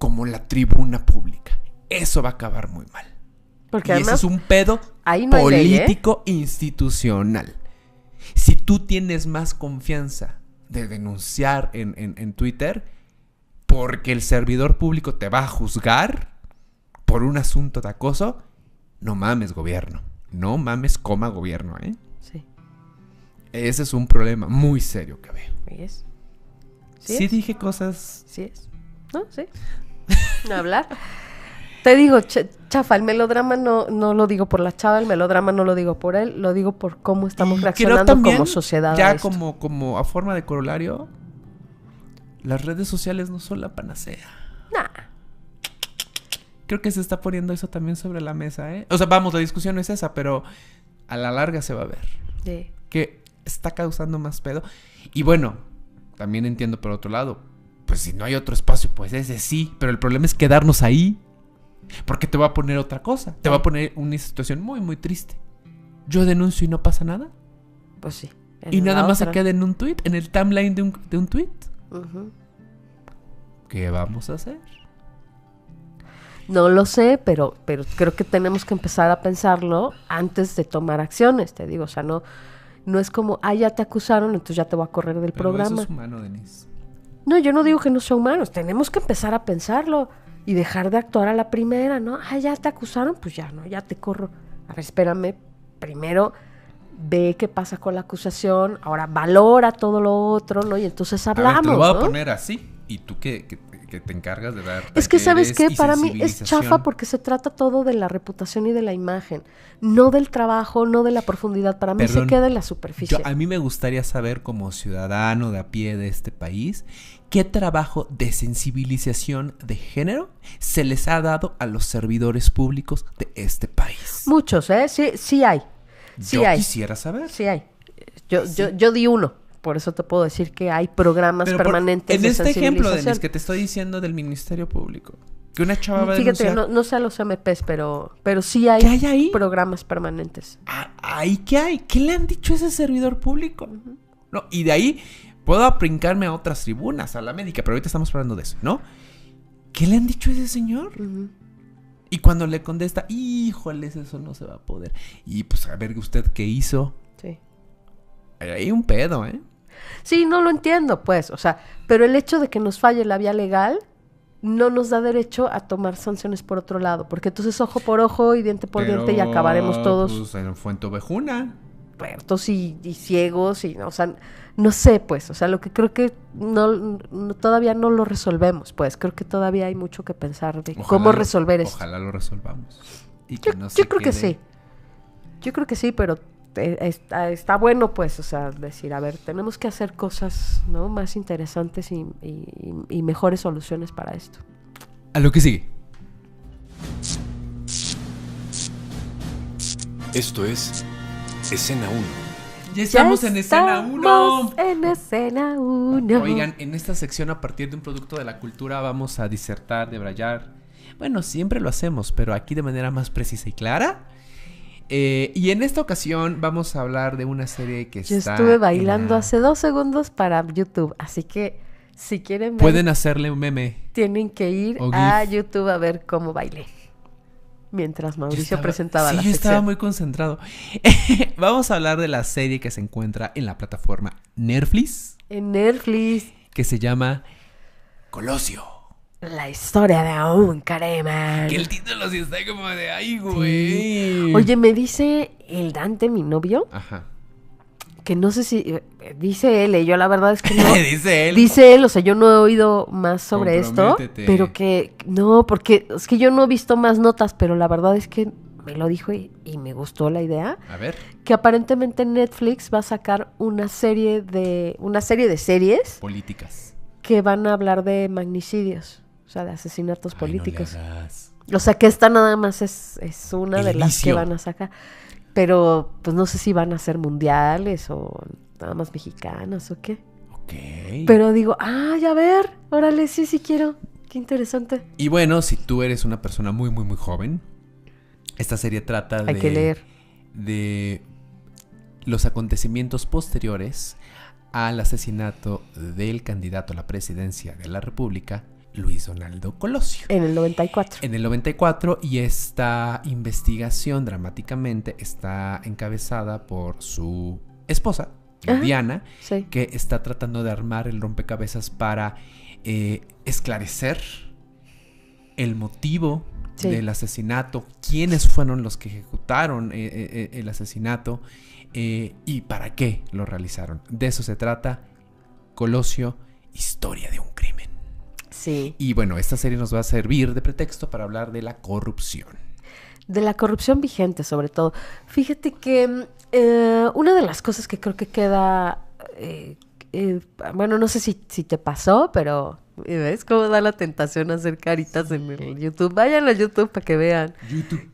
como la tribuna pública. Eso va a acabar muy mal. Porque Y además, ese es un pedo ahí no hay ley, ¿eh? político institucional. Si tú tienes más confianza de denunciar en Twitter, porque el servidor público te va a juzgar por un asunto de acoso, no mames, gobierno. No mames, gobierno, ¿eh? Sí. Ese es un problema muy serio que veo. ¿Sí es? Sí es? dije cosas... Sí es. ¿No? Sí. No hablar. Te digo, chafa, el melodrama no lo digo por la chava, el melodrama no lo digo por él, lo digo por cómo estamos Y creo reaccionando también, como sociedad ya a esto. como a forma de corolario, las redes sociales no son la panacea. Nah. Creo que se está poniendo eso también sobre la mesa, ¿eh? O sea, vamos, la discusión no es esa, pero a la larga se va a ver. Sí. Que está causando más pedo. Y bueno, también entiendo por otro lado, pues si no hay otro espacio, pues ese sí. Pero el problema es quedarnos ahí. Porque te va a poner otra cosa. Te va a poner una situación muy, muy triste. Yo denuncio y no pasa nada. Pues sí. Y En nada la más se otra. queda en un tweet, en el timeline de un tweet. Ujú. ¿Qué vamos a hacer? No lo sé, pero creo que tenemos que empezar a pensarlo antes de tomar acciones, te digo. O sea, no es como, ya te acusaron, entonces ya te voy a correr del Pero programa. eso es humano, Denise. No, yo no digo que no sea humanos, tenemos que empezar a pensarlo y dejar de actuar a la primera, ¿no? Ya te acusaron, pues ya, ¿no? Ya te corro. A ver, espérame, primero ve qué pasa con la acusación, ahora valora todo lo otro, ¿no? Y entonces hablamos, a ver, te lo voy a ¿no? poner así. Y tú que te encargas de dar Es que, ¿sabes qué? talleres y Para mí es sensibilización. chafa porque se trata todo de la reputación y de la imagen, no del trabajo, no de la profundidad. Para mí Perdón, se queda en la superficie. A mí me gustaría saber, como ciudadano de a pie de este país, qué trabajo de sensibilización de género se les ha dado a los servidores públicos de este país. Muchos, ¿eh? Sí hay. Sí Yo hay. quisiera saber. Sí hay. Yo di uno. Por eso te puedo decir que hay programas Pero permanentes en de este ejemplo, sensibilización. Denis, que te estoy diciendo del Ministerio Público, que una chava va a Fíjate, denunciar... no sé a los MPs, pero sí hay, ¿Qué hay ahí? programas permanentes. ¿Ahí qué hay? ¿Qué le han dicho a ese servidor público? No, y de ahí puedo brincarme a otras tribunas, a la médica, pero ahorita estamos hablando de eso, ¿no? ¿Qué le han dicho a ese señor? Ujú. Y cuando le contesta, híjoles, eso no se va a poder. Y pues a ver usted qué hizo. Sí. Hay un pedo, ¿eh? Sí, no lo entiendo, pues, o sea, pero el hecho de que nos falle la vía legal no nos da derecho a tomar sanciones por otro lado, porque entonces ojo por ojo y diente por diente y acabaremos todos Pues en Fuentovejuna. muertos y ciegos y, o sea, no sé, pues, o sea, lo que creo que todavía no lo resolvemos, pues, creo que todavía hay mucho que pensar de cómo resolver esto. Ojalá lo resolvamos. Y Yo, que no yo se creo que quede- sí. Yo creo que sí, pero está bueno, pues, o sea, decir, a ver, tenemos que hacer cosas, ¿no? Más interesantes y mejores soluciones para esto. A lo que sigue. Esto es Escena 1. Ya estamos en escena 1. Estamos en escena 1. Oigan, en esta sección, a partir de un producto de la cultura, vamos a disertar, debrayar. Bueno, siempre lo hacemos, pero aquí de manera más precisa y clara. Y en esta ocasión vamos a hablar de una serie que Yo está... estuve bailando en la- hace 2 segundos para YouTube, así que si quieren ver, Pueden hacerle un meme. tienen que ir o a GIF. YouTube a ver cómo bailé. Mientras Yo Mauricio estaba- presentaba sí, la yo estaba sección. muy concentrado. Vamos a hablar de la serie que se encuentra en la plataforma Netflix, En Netflix, que se llama Colosio. la historia de un Careman. Que el título sí está como de ay, güey. Oye, me dice el Dante, mi novio, Ajá. que no sé si dice él, yo la verdad es que no. Dice él. Dice él, o sea, yo no he oído más sobre esto, Comprométete. pero que no, porque es que yo no he visto más notas, pero la verdad es que me lo dijo y me gustó la idea, A ver. que aparentemente Netflix va a sacar una serie de series Políticas. que van a hablar de magnicidios, o sea, de asesinatos Ay, políticos. no le hagas. O sea, que esta nada más es una El de las que inicio. van a sacar. Pero, pues no sé si van a ser mundiales o nada más mexicanas o qué. Ok. Pero digo, ya ver, órale, sí quiero. Qué interesante. Y bueno, si tú eres una persona muy, muy, muy joven, esta serie trata Hay que leer. de los acontecimientos posteriores al asesinato del candidato a la presidencia de la República, Luis Donaldo Colosio. En el 94. En el 94, y esta investigación dramáticamente está encabezada por su esposa, Ajá. Diana, Sí. que está tratando de armar el rompecabezas para esclarecer el motivo Sí. del asesinato, quiénes fueron los que ejecutaron el asesinato y para qué lo realizaron. De eso se trata Colosio, historia de un crimen. Sí. Y bueno, esta serie nos va a servir de pretexto para hablar de la corrupción. De la corrupción vigente, sobre todo. Fíjate que una de las cosas que creo que queda... bueno, no sé si te pasó, pero... ¿Ves cómo da la tentación hacer caritas en el YouTube? Vayan a YouTube para que vean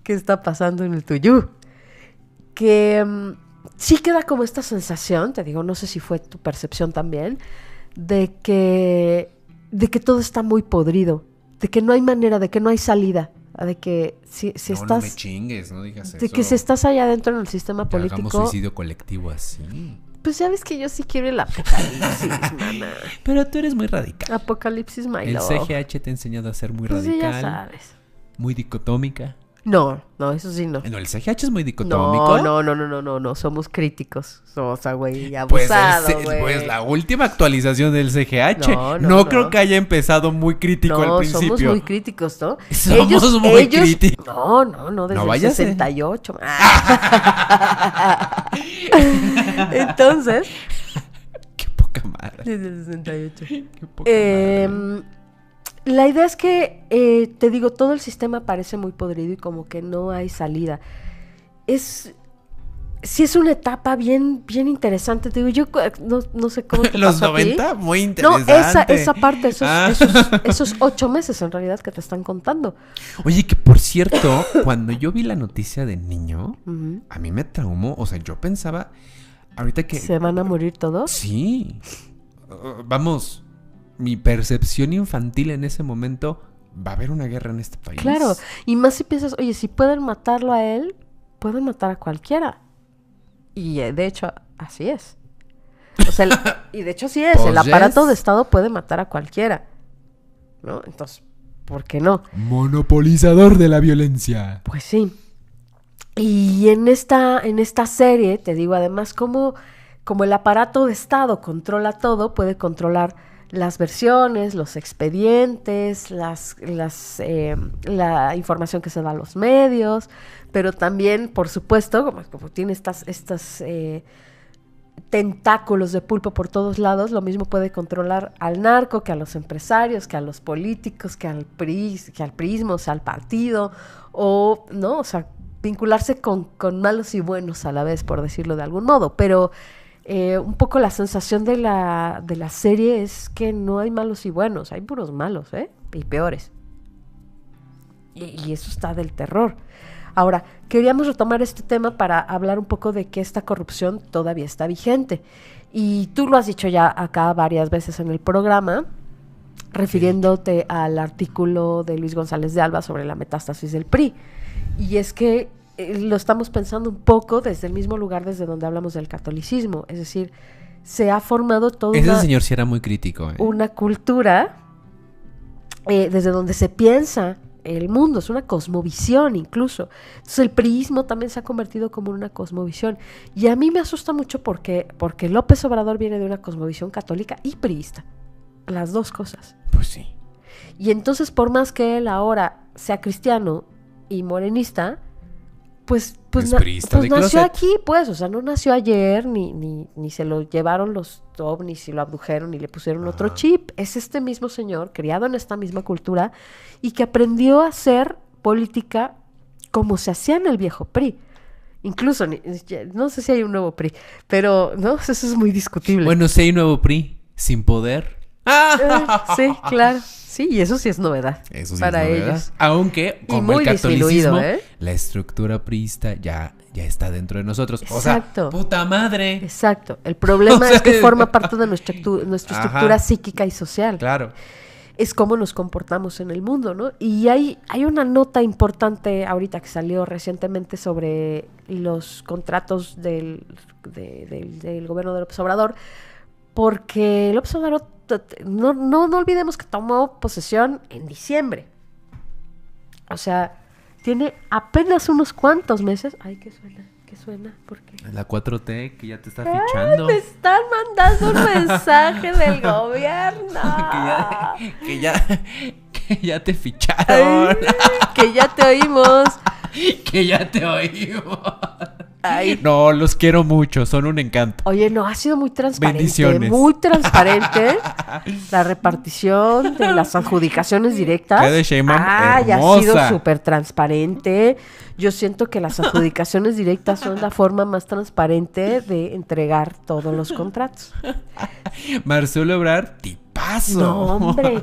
qué está pasando en el tuyo. Que sí queda como esta sensación, te digo, no sé si fue tu percepción también, de que todo está muy podrido, de que no hay manera, de que no hay salida, de que si estás... No me chingues, no digas de eso. que si estás allá adentro en el sistema Que político... hagamos suicidio colectivo así. Pues ya ves que yo sí quiero el apocalipsis, mamá. Pero tú eres muy radical. Apocalipsis, my El love. CGH te ha enseñado a ser muy Pues sí, ya radical, sabes. muy dicotómica. No, eso sí no. No, el CGH es muy dicotómico. No, somos críticos. O sea, güey, Pues, abusado, güey. pues la última actualización del CGH. No, No creo que haya empezado muy crítico al principio. somos muy críticos, ¿no? Somos muy críticos. No, desde No el vayas, 68. Entonces, Qué poca madre. desde el 68. Qué poca madre. La idea es que, te digo, todo el sistema parece muy podrido y como que no hay salida. Sí es una etapa bien interesante. Te digo, yo no sé cómo te Los pasó a ti. 90, muy No, interesante. esa parte, esos 8 meses en realidad que te están contando. Oye, que por cierto, cuando yo vi la noticia de niño, Ujú. a mí me traumó. O sea, yo pensaba, ahorita que... ¿Se van a morir todos? Sí. Vamos, mi percepción infantil en ese momento, va a haber una guerra en este país. Claro, y más si piensas, oye, si pueden matarlo a él, pueden matar a cualquiera. Y de hecho, así es. O sea, y de hecho así es, Pues el aparato yes. de Estado puede matar a cualquiera. ¿No? Entonces, ¿por qué no? Monopolizador de la violencia. Pues sí. Y en esta serie, te digo, además, como el aparato de Estado controla todo, puede controlar las versiones, los expedientes, la información que se da a los medios, pero también, por supuesto, como tiene estas tentáculos de pulpo por todos lados, lo mismo puede controlar al narco, que a los empresarios, que a los políticos, que al prismo, o sea, al partido, o, ¿no? O sea, vincularse con malos y buenos a la vez, por decirlo de algún modo, pero... un poco la sensación de la serie es que no hay malos y buenos, hay puros malos, y peores. Y eso está del terror. Ahora, queríamos retomar este tema para hablar un poco de que esta corrupción todavía está vigente. Y tú lo has dicho ya acá varias veces en el programa, refiriéndote al artículo de Luis González de Alba sobre la metástasis del PRI. Y es que lo estamos pensando un poco desde el mismo lugar desde donde hablamos del catolicismo. Es decir, se ha formado toda Ese señor sí era muy crítico. una cultura desde donde se piensa el mundo. Es una cosmovisión incluso. Entonces el priismo también se ha convertido como una cosmovisión. Y a mí me asusta mucho porque López Obrador viene de una cosmovisión católica y priista. Las dos cosas. Pues sí. Y entonces por más que él ahora sea cristiano y morenista... Pues priista de nació closet. aquí, pues, o sea, no nació ayer, ni se lo llevaron los ovnis y lo abdujeron y le pusieron otro chip. Es este mismo señor, criado en esta misma cultura, y que aprendió a hacer política como se hacía en el viejo PRI. Incluso, no sé si hay un nuevo PRI, pero, ¿no? Eso es muy discutible. Bueno, si hay un nuevo PRI, sin poder. Sí, claro. Sí, y eso sí es novedad. Eso sí para es novedad. ellos. Aunque, Y como muy el catolicismo, disminuido, la estructura priista ya está dentro de nosotros. Exacto. O sea, puta madre. Exacto. El problema O sea, es que forma parte de nuestra estructura Ajá. psíquica y social. Claro. Es cómo nos comportamos en el mundo, ¿no? Y hay una nota importante ahorita que salió recientemente sobre los contratos del gobierno de López Obrador Porque López Obrador, no olvidemos que tomó posesión en diciembre. O sea, tiene apenas unos cuantos meses. Ay, ¿qué suena? ¿Qué suena? ¿Por qué? La 4T que ya te está fichando. Me están mandando un mensaje del gobierno. que ya te ficharon. Ay, que ya te oímos. Que ya te oímos. Ay. No, los quiero mucho, son un encanto. Oye, no, ha sido muy transparente. Bendiciones. Muy transparente la repartición de las adjudicaciones directas. Claudia Sheinbaum, ya ha hermosa. sido súper transparente. Yo siento que las adjudicaciones directas son la forma más transparente de entregar todos los contratos. Marcelo Ebrard, tipazo. No, hombre.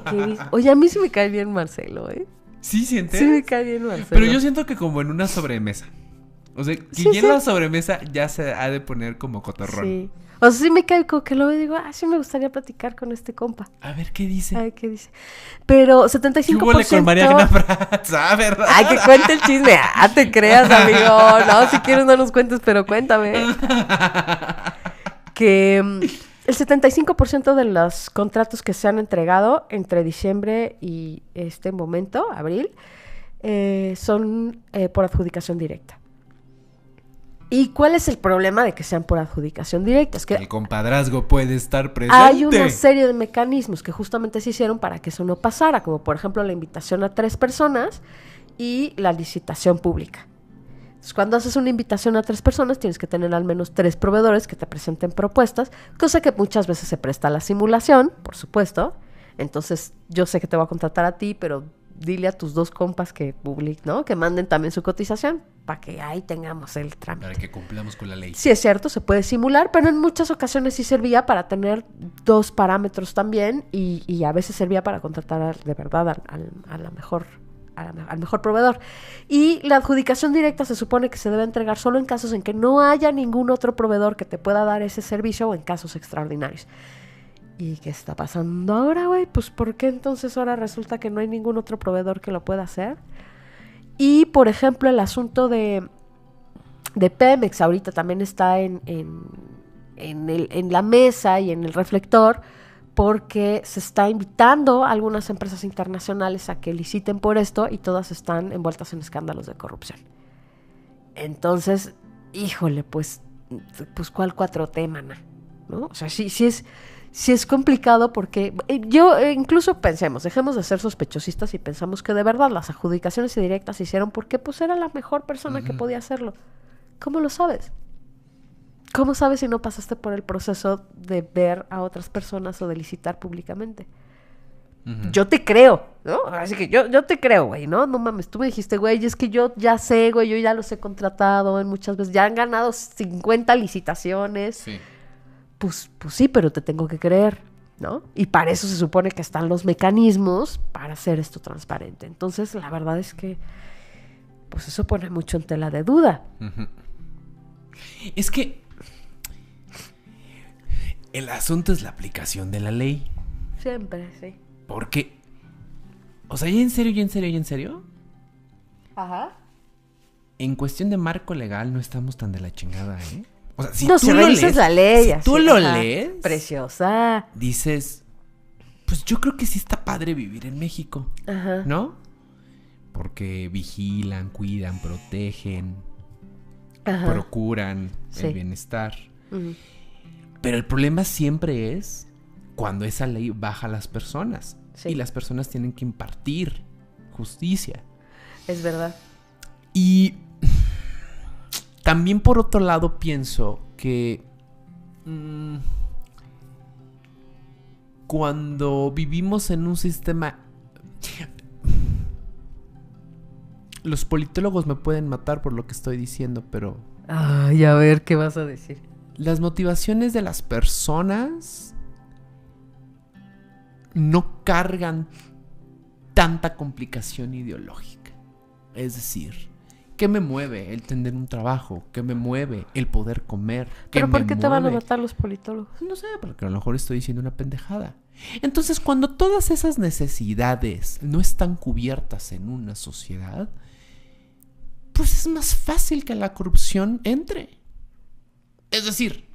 Oye, a mí sí me cae bien Marcelo, ¿eh? ¿Sí sientes? Sí me cae bien Marcelo. Pero yo siento que como en una sobremesa. O sea, que Sí, ya en sí. la sobremesa ya se ha de poner como cotorrón. Sí. O sea, sí me cae como que lo veo y digo, sí me gustaría platicar con este compa. A ver, ¿qué dice? Ay, ¿qué dice? Pero 75%... ¿Qué hubo con Mariana Prats? ¿Verdad? Ay, que cuente el chisme. Te creas, amigo. No, si quieres no nos cuentes, pero cuéntame. Que el 75% de los contratos que se han entregado entre diciembre y este momento, abril, son por adjudicación directa. ¿Y cuál es el problema de que sean por adjudicación directa? Es que El compadrazgo puede estar presente. hay una serie de mecanismos que justamente se hicieron para que eso no pasara, como por ejemplo la invitación a 3 personas y la licitación pública. Entonces, cuando haces una invitación a 3 personas, tienes que tener al menos 3 proveedores que te presenten propuestas, cosa que muchas veces se presta a la simulación, por supuesto. Entonces, yo sé que te voy a contratar a ti, pero dile a tus 2 compas que ¿no? Que manden también su cotización para que ahí tengamos el trámite. Para que cumplamos con la ley. Sí, es cierto, se puede simular, pero en muchas ocasiones sí servía para tener 2 parámetros también y a veces servía para contratar de verdad al mejor proveedor. Y la adjudicación directa se supone que se debe entregar solo en casos en que no haya ningún otro proveedor que te pueda dar ese servicio o en casos extraordinarios. ¿Y qué está pasando ahora, güey? Pues ¿por qué entonces ahora resulta que no hay ningún otro proveedor que lo pueda hacer? Y, por ejemplo, el asunto de Pemex ahorita también está en la mesa y en el reflector porque se está invitando a algunas empresas internacionales a que liciten por esto y todas están envueltas en escándalos de corrupción. Entonces, híjole, pues ¿cuál 4T, mana? ¿No? O sea, sí es complicado porque incluso dejemos de ser sospechosistas y pensamos que de verdad las adjudicaciones directas se hicieron porque pues era la mejor persona que podía hacerlo. ¿Cómo lo sabes? ¿Cómo sabes si no pasaste por el proceso de ver a otras personas o de licitar públicamente? Yo te creo, ¿no? Así que yo te creo, güey, ¿no? No mames, tú me dijiste, güey, es que yo ya sé, güey, yo ya los he contratado muchas veces, ya han ganado 50 licitaciones. Sí. Pues sí, pero te tengo que creer, ¿no? Y para eso se supone que están los mecanismos para hacer esto transparente. Entonces, la verdad es que, pues eso pone mucho en tela de duda. Uh-huh. Es que el asunto es la aplicación de la ley. Siempre, sí. Porque, o sea, ¿ya en serio? Ajá. En cuestión de marco legal no estamos tan de la chingada, ¿eh? O sea, si No, tú si lo revisas lees, la ley, si así, tú lo ajá, lees, preciosa. dices, pues yo creo que sí está padre vivir en México, Ajá. ¿no? Porque vigilan, cuidan, protegen, Ajá. procuran Sí. el bienestar. Ujú. Pero el problema siempre es cuando esa ley baja a las personas. Sí. Y las personas tienen que impartir justicia. Es verdad. Y también por otro lado pienso que cuando vivimos en un sistema... Los politólogos me pueden matar por lo que estoy diciendo, pero... Ay, a ver, ¿qué vas a decir? Las motivaciones de las personas no cargan tanta complicación ideológica. Es decir, ¿qué me mueve el tener un trabajo? ¿Qué me mueve el poder comer? ¿Pero por qué te van a mueve? matar los politólogos? No sé, porque a lo mejor estoy diciendo una pendejada. Entonces, cuando todas esas necesidades no están cubiertas en una sociedad, pues es más fácil que la corrupción entre. Es decir,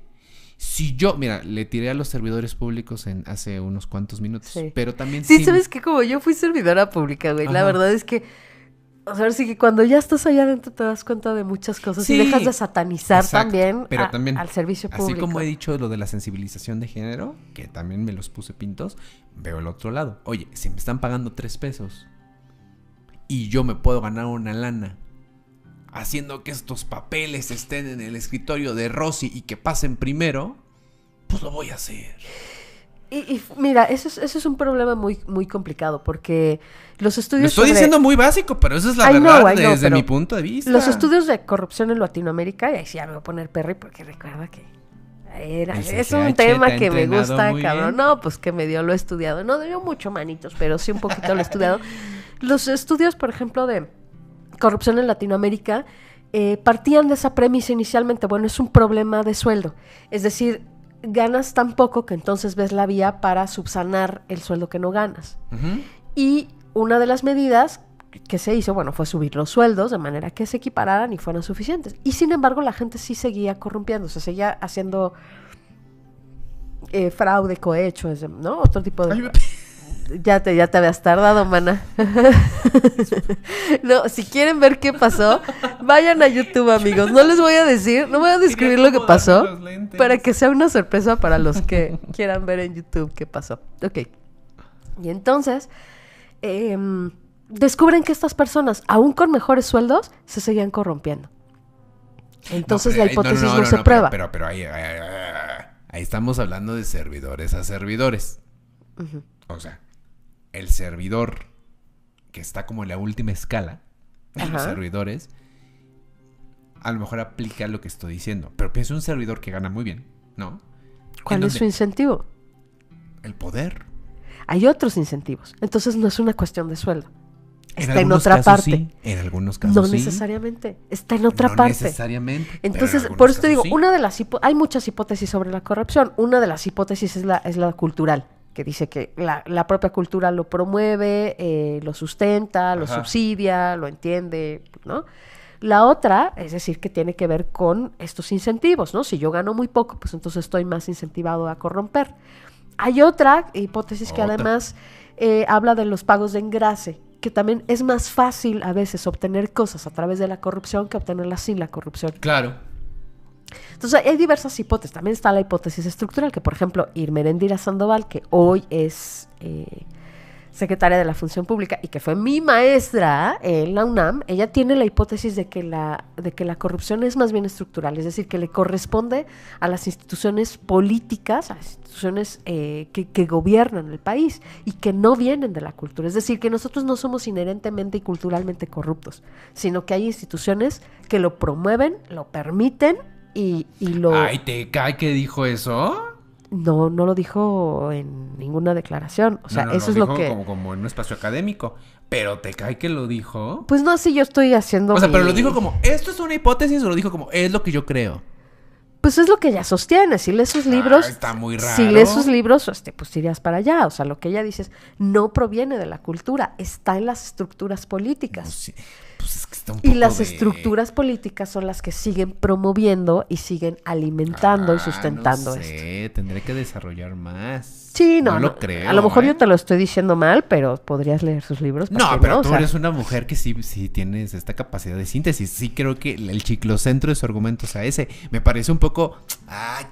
Si yo, mira, le tiré a los servidores públicos hace unos cuantos minutos, Sí. pero también Sí, sabes que como yo fui servidora pública, güey, la Ajá. verdad es que, o sea, sí que cuando ya estás allá adentro te das cuenta de muchas cosas y Sí. dejas de satanizar Exacto, también, pero también, al servicio así público. como he dicho lo de la sensibilización de género, que también me los puse pintos, veo el otro lado. Oye, si me están pagando 3 pesos y yo me puedo ganar una lana haciendo que estos papeles estén en el escritorio de Rosy y que pasen primero, pues lo voy a hacer. Y mira, eso es un problema muy, muy complicado porque los estudios Lo estoy diciendo muy básico, pero esa es la I verdad know, desde pero mi punto de vista. los estudios de corrupción en Latinoamérica, y ahí sí ya me voy a poner Perry porque recuerda que El es CCH un tema te ha que me entrenado gusta, muy cabrón. bien. No, pues que medio lo he estudiado. No dio mucho, manitos, pero sí un poquito lo he estudiado. Los estudios, por ejemplo, de corrupción en Latinoamérica partían de esa premisa inicialmente. Bueno, es un problema de sueldo. Es decir, ganas tan poco que entonces ves la vía para subsanar el sueldo que no ganas. Ujú. Y una de las medidas que se hizo, bueno, fue subir los sueldos de manera que se equipararan y fueran suficientes. Y sin embargo, la gente sí seguía corrompiéndose, seguía haciendo fraude, cohecho, ¿no? Otro tipo de... Ay, me- Ya te habías tardado, mana. No, si quieren ver qué pasó, vayan a YouTube, amigos. No les voy a decir, no voy a describir lo que pasó Los lentes. para que sea una sorpresa para los que quieran ver en YouTube qué pasó. Ok. Y entonces, descubren que estas personas, aún con mejores sueldos, se seguían corrompiendo. Entonces pero la ahí- hipótesis no se prueba. Pero ahí estamos hablando de servidores a servidores. Ujú. O sea, el servidor que está como en la última escala de los Ajá. servidores, a lo mejor aplica lo que estoy diciendo. Pero pienso en un servidor que gana muy bien, ¿no? ¿Cuál ¿En es su dónde? incentivo? El poder. Hay otros incentivos. Entonces no es una cuestión de sueldo. Está en algunos otra casos parte. sí, en algunos casos No sí. necesariamente. Está en otra No parte. necesariamente. pero en Entonces, algunos por eso te digo, casos sí. una de las hay muchas hipótesis sobre la corrupción. Una de las hipótesis es la cultural, que dice que la propia cultura lo promueve, lo sustenta, lo Ajá. subsidia, lo entiende, ¿no? La otra, es decir, que tiene que ver con estos incentivos, ¿no? Si yo gano muy poco, pues entonces estoy más incentivado a corromper. Hay otra hipótesis que Otra. además habla de los pagos de engrase, que también es más fácil a veces obtener cosas a través de la corrupción que obtenerlas sin la corrupción. Claro. Entonces hay diversas hipótesis. También está la hipótesis estructural, que por ejemplo Irmerendira Sandoval, que hoy es secretaria de la Función Pública y que fue mi maestra en la UNAM, ella tiene la hipótesis de que la corrupción es más bien estructural, es decir, que le corresponde a las instituciones políticas, a las instituciones que gobiernan el país y que no vienen de la cultura. Es decir, que nosotros no somos inherentemente y culturalmente corruptos, sino que hay instituciones que lo promueven, lo permiten y lo... Ay, ¿te cae que dijo eso? No lo dijo en ninguna declaración. O sea, No, eso es dijo lo que... como en un espacio académico. ¿Pero te cae que lo dijo? Pues no, si yo estoy haciendo... O sea, pero mi- lo dijo como, ¿esto es una hipótesis? O lo dijo como, es lo que yo creo. Pues es lo que ella sostiene. Si lees sus libros... Está muy raro. Si lees sus libros, pues irías para allá. O sea, lo que ella dice es, no proviene de la cultura, está en las estructuras políticas. Pues, sí, pues es que está un Y poco las de- estructuras políticas son las que siguen promoviendo y siguen alimentando y sustentando no esto. sé, tendré que desarrollar más. Sí, no, lo creo. a lo mejor ¿eh? yo te lo estoy diciendo mal, pero podrías leer sus libros. ¿por No, qué pero O tú sea, eres una mujer que sí tienes esta capacidad de síntesis. Sí creo que el chiclocentro de su argumento sea ese. Me parece un poco...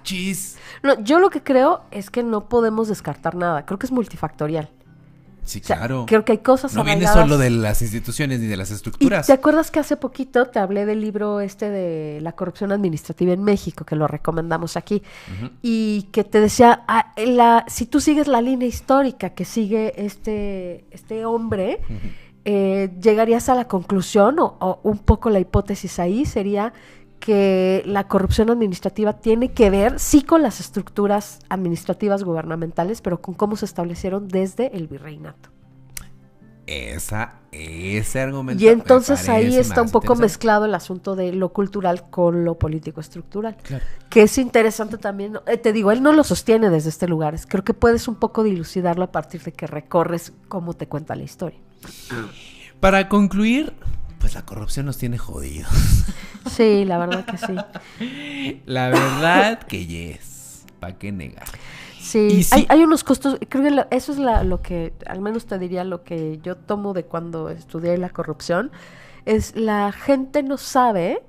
chis. no, yo lo que creo es que no podemos descartar nada. Creo que es multifactorial. Sí, O sea, claro. creo que hay cosas No viene arraigadas. solo de las instituciones ni de las ¿Y estructuras. te acuerdas que hace poquito te hablé del libro de la corrupción administrativa en México, que lo recomendamos aquí, y que te decía, si tú sigues la línea histórica que sigue este hombre, llegarías a la conclusión, o un poco la hipótesis ahí sería que la corrupción administrativa tiene que ver, sí, con las estructuras administrativas gubernamentales, pero con cómo se establecieron desde el virreinato. Ese argumento Y entonces me ahí parece está un más poco interesante. mezclado el asunto de lo cultural con lo político estructural. Claro. Que es interesante también. Te digo, él no lo sostiene desde este lugar. Creo que puedes un poco dilucidarlo a partir de que recorres cómo te cuenta la historia. Para concluir, pues la corrupción nos tiene jodidos. Sí, la verdad que sí. La verdad que yes. ¿para qué negar? Sí, Y sí. hay unos costos, creo que eso es lo que, al menos te diría, lo que yo tomo de cuando estudié la corrupción, es la gente no sabe,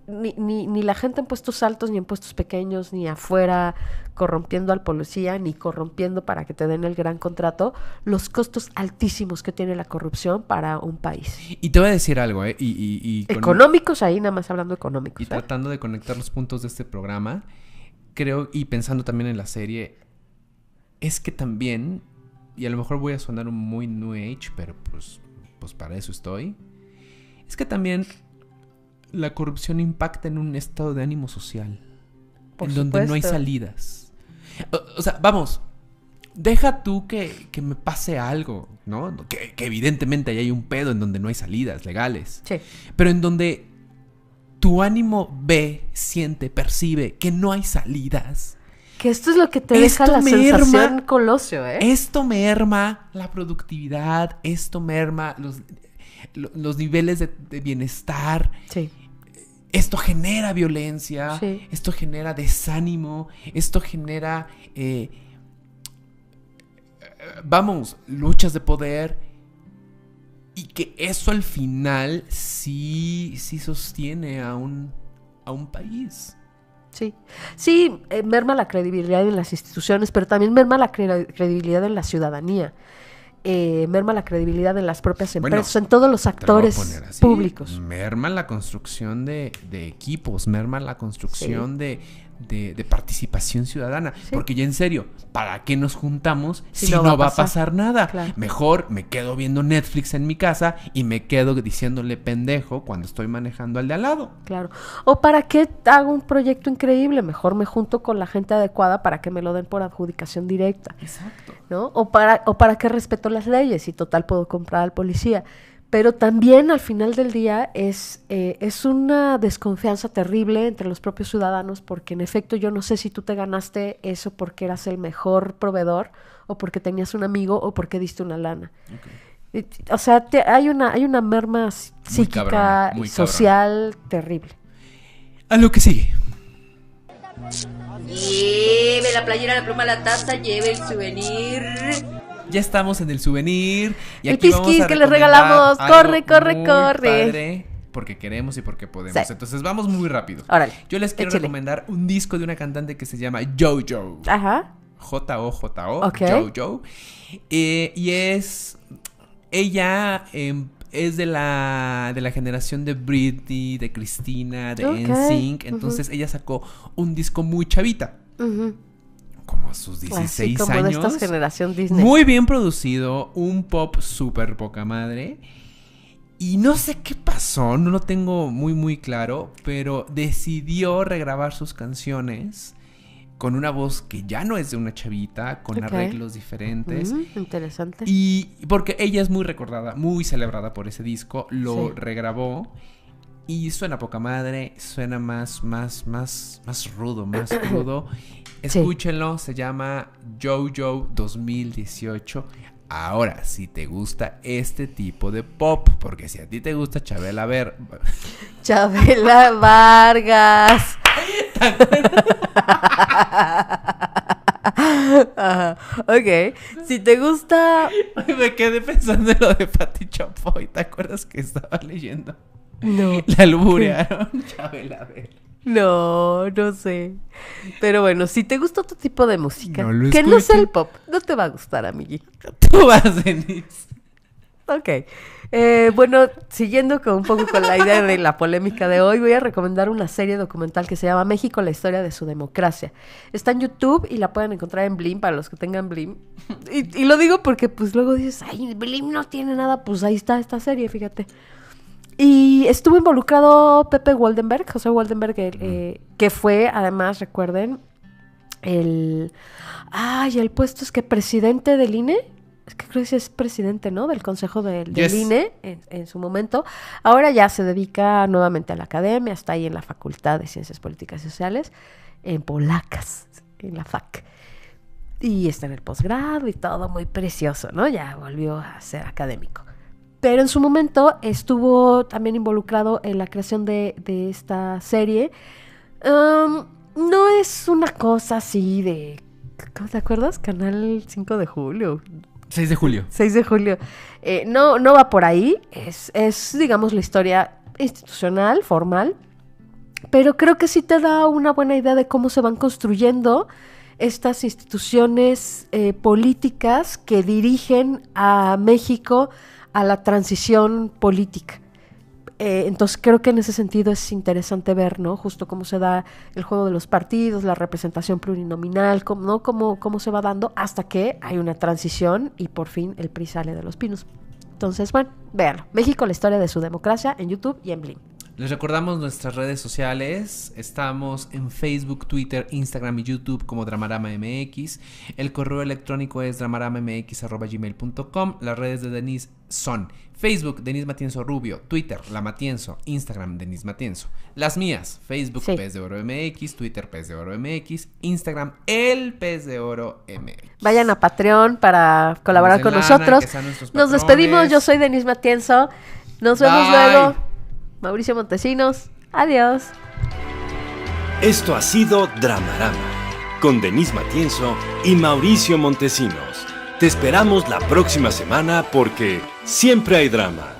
ni la gente en puestos altos, ni en puestos pequeños, ni afuera corrompiendo al policía, ni corrompiendo para que te den el gran contrato, los costos altísimos que tiene la corrupción para un país. Y te voy a decir algo, y Económicos, ahí nada más hablando económicos. Y tratando de conectar los puntos de este programa, creo, y pensando también en la serie, es que también, y a lo mejor voy a sonar muy New Age, pero pues para eso estoy, es que también la corrupción impacta en un estado de ánimo social, en donde no hay salidas. O sea, vamos, deja tú que me pase algo, ¿no? Que evidentemente ahí hay un pedo en donde no hay salidas legales. Sí. Pero en donde tu ánimo ve, siente, percibe que no hay salidas. Que esto es lo que te deja la sensación Colosio, ¿eh? Esto merma la productividad, esto merma los niveles de bienestar. Sí. Esto genera violencia, sí. Esto genera desánimo, esto genera, luchas de poder. Y que eso al final sí sostiene a un país. Sí, sí, merma la credibilidad en las instituciones, pero también merma la credibilidad en la ciudadanía. Merma la credibilidad en las propias empresas, en todos los actores públicos. Merma la construcción de equipos, merma la construcción de participación ciudadana. Sí. Porque ya en serio, ¿para qué nos juntamos si no va a pasar nada? Claro. Mejor me quedo viendo Netflix en mi casa y me quedo diciéndole pendejo cuando estoy manejando al de al lado. Claro. O ¿para qué hago un proyecto increíble? Mejor me junto con la gente adecuada para que me lo den por adjudicación directa. Exacto. ¿No? O para qué respeto las leyes y total puedo comprar al policía. Pero también al final del día es una desconfianza terrible entre los propios ciudadanos, porque en efecto yo no sé si tú te ganaste eso porque eras el mejor proveedor o porque tenías un amigo o porque diste una lana. Okay. O sea, hay una merma psíquica y social terrible. A lo que sigue. Lleve la playera, la pluma, la taza, lleve el souvenir. Ya estamos en el souvenir. Y el aquí pisquis que les regalamos. Corre. Padre, porque queremos y porque podemos. Sí. Entonces vamos muy rápido. Órale, yo les quiero recomendar un disco de una cantante que se llama JoJo. Ajá. J-O-J-O. Okay. JoJo. Y es... Ella es de la generación de Britney, de Cristina, de NSYNC. Entonces ella sacó un disco muy chavita. Como a sus 16 como años. De esta generación Disney. Muy bien producido, un pop súper poca madre. Y no sé qué pasó, no lo tengo muy claro, pero decidió regrabar sus canciones con una voz que ya no es de una chavita, con arreglos diferentes. Interesante. Y porque ella es muy recordada, muy celebrada por ese disco, lo regrabó. Y suena poca madre, suena más rudo, más crudo. Escúchenlo, se llama JoJo 2018. Ahora, si te gusta este tipo de pop, porque si a ti te gusta Chabela Vargas. Ok, si te gusta... Me quedé pensando en lo de Pati Chapoy. ¿Te acuerdas que estaba leyendo? No. La alburearon Chabela Vargas. No sé. Pero bueno, si te gusta otro tipo de música, que no sea el pop, no te va a gustar, amiguito. Tú vas, Denise. Ok. Bueno, siguiendo un poco con la idea de la polémica de hoy, voy a recomendar una serie documental que se llama México, la historia de su democracia. Está en YouTube y la pueden encontrar en Blim, para los que tengan Blim. Y lo digo porque pues luego dices, ay, Blim no tiene nada, pues ahí está esta serie, fíjate. Y estuvo involucrado Pepe Woldenberg, José Woldenberg, que fue, además, recuerden, el puesto es que presidente del INE, es que creo que es presidente, ¿no? Del consejo del INE en su momento. Ahora ya se dedica nuevamente a la academia, está ahí en la Facultad de Ciencias Políticas y Sociales, en Polacas, en la FAC. Y está en el posgrado y todo muy precioso, ¿no? Ya volvió a ser académico. Pero en su momento estuvo también involucrado en la creación de esta serie. no es una cosa así de... ¿Cómo te acuerdas? Canal 5 de julio. 6 de julio. 6 de julio. No va por ahí. Es, digamos, la historia institucional, formal. Pero creo que sí te da una buena idea de cómo se van construyendo estas instituciones políticas que dirigen a México a la transición política. Entonces creo que en ese sentido es interesante ver, ¿no? Justo cómo se da el juego de los partidos, la representación plurinominal, cómo se va dando hasta que hay una transición y por fin el PRI sale de los pinos. Entonces, bueno, véanlo. México, la historia de su democracia en YouTube y en Blim. Les recordamos nuestras redes sociales. Estamos en Facebook, Twitter, Instagram y YouTube como Dramarama MX. El correo electrónico es dramaramamx@gmail.com. Las redes de Denise son Facebook, Denise Matienzo Rubio, Twitter, La Matienzo, Instagram, Denise Matienzo. Las mías, Facebook, Sí. Pez de Oro MX, Twitter, Pez de Oro MX, Instagram, El Pez de Oro MX. Vayan a Patreon para colaborar con Dense lana, nosotros. que sean nuestros Nos patrones. despedimos. Yo soy Denise Matienzo. Nos vemos Bye. luego. Mauricio Montesinos. Adiós. Esto ha sido Dramarama, con Denise Matienzo y Mauricio Montesinos. Te esperamos la próxima semana porque siempre hay drama.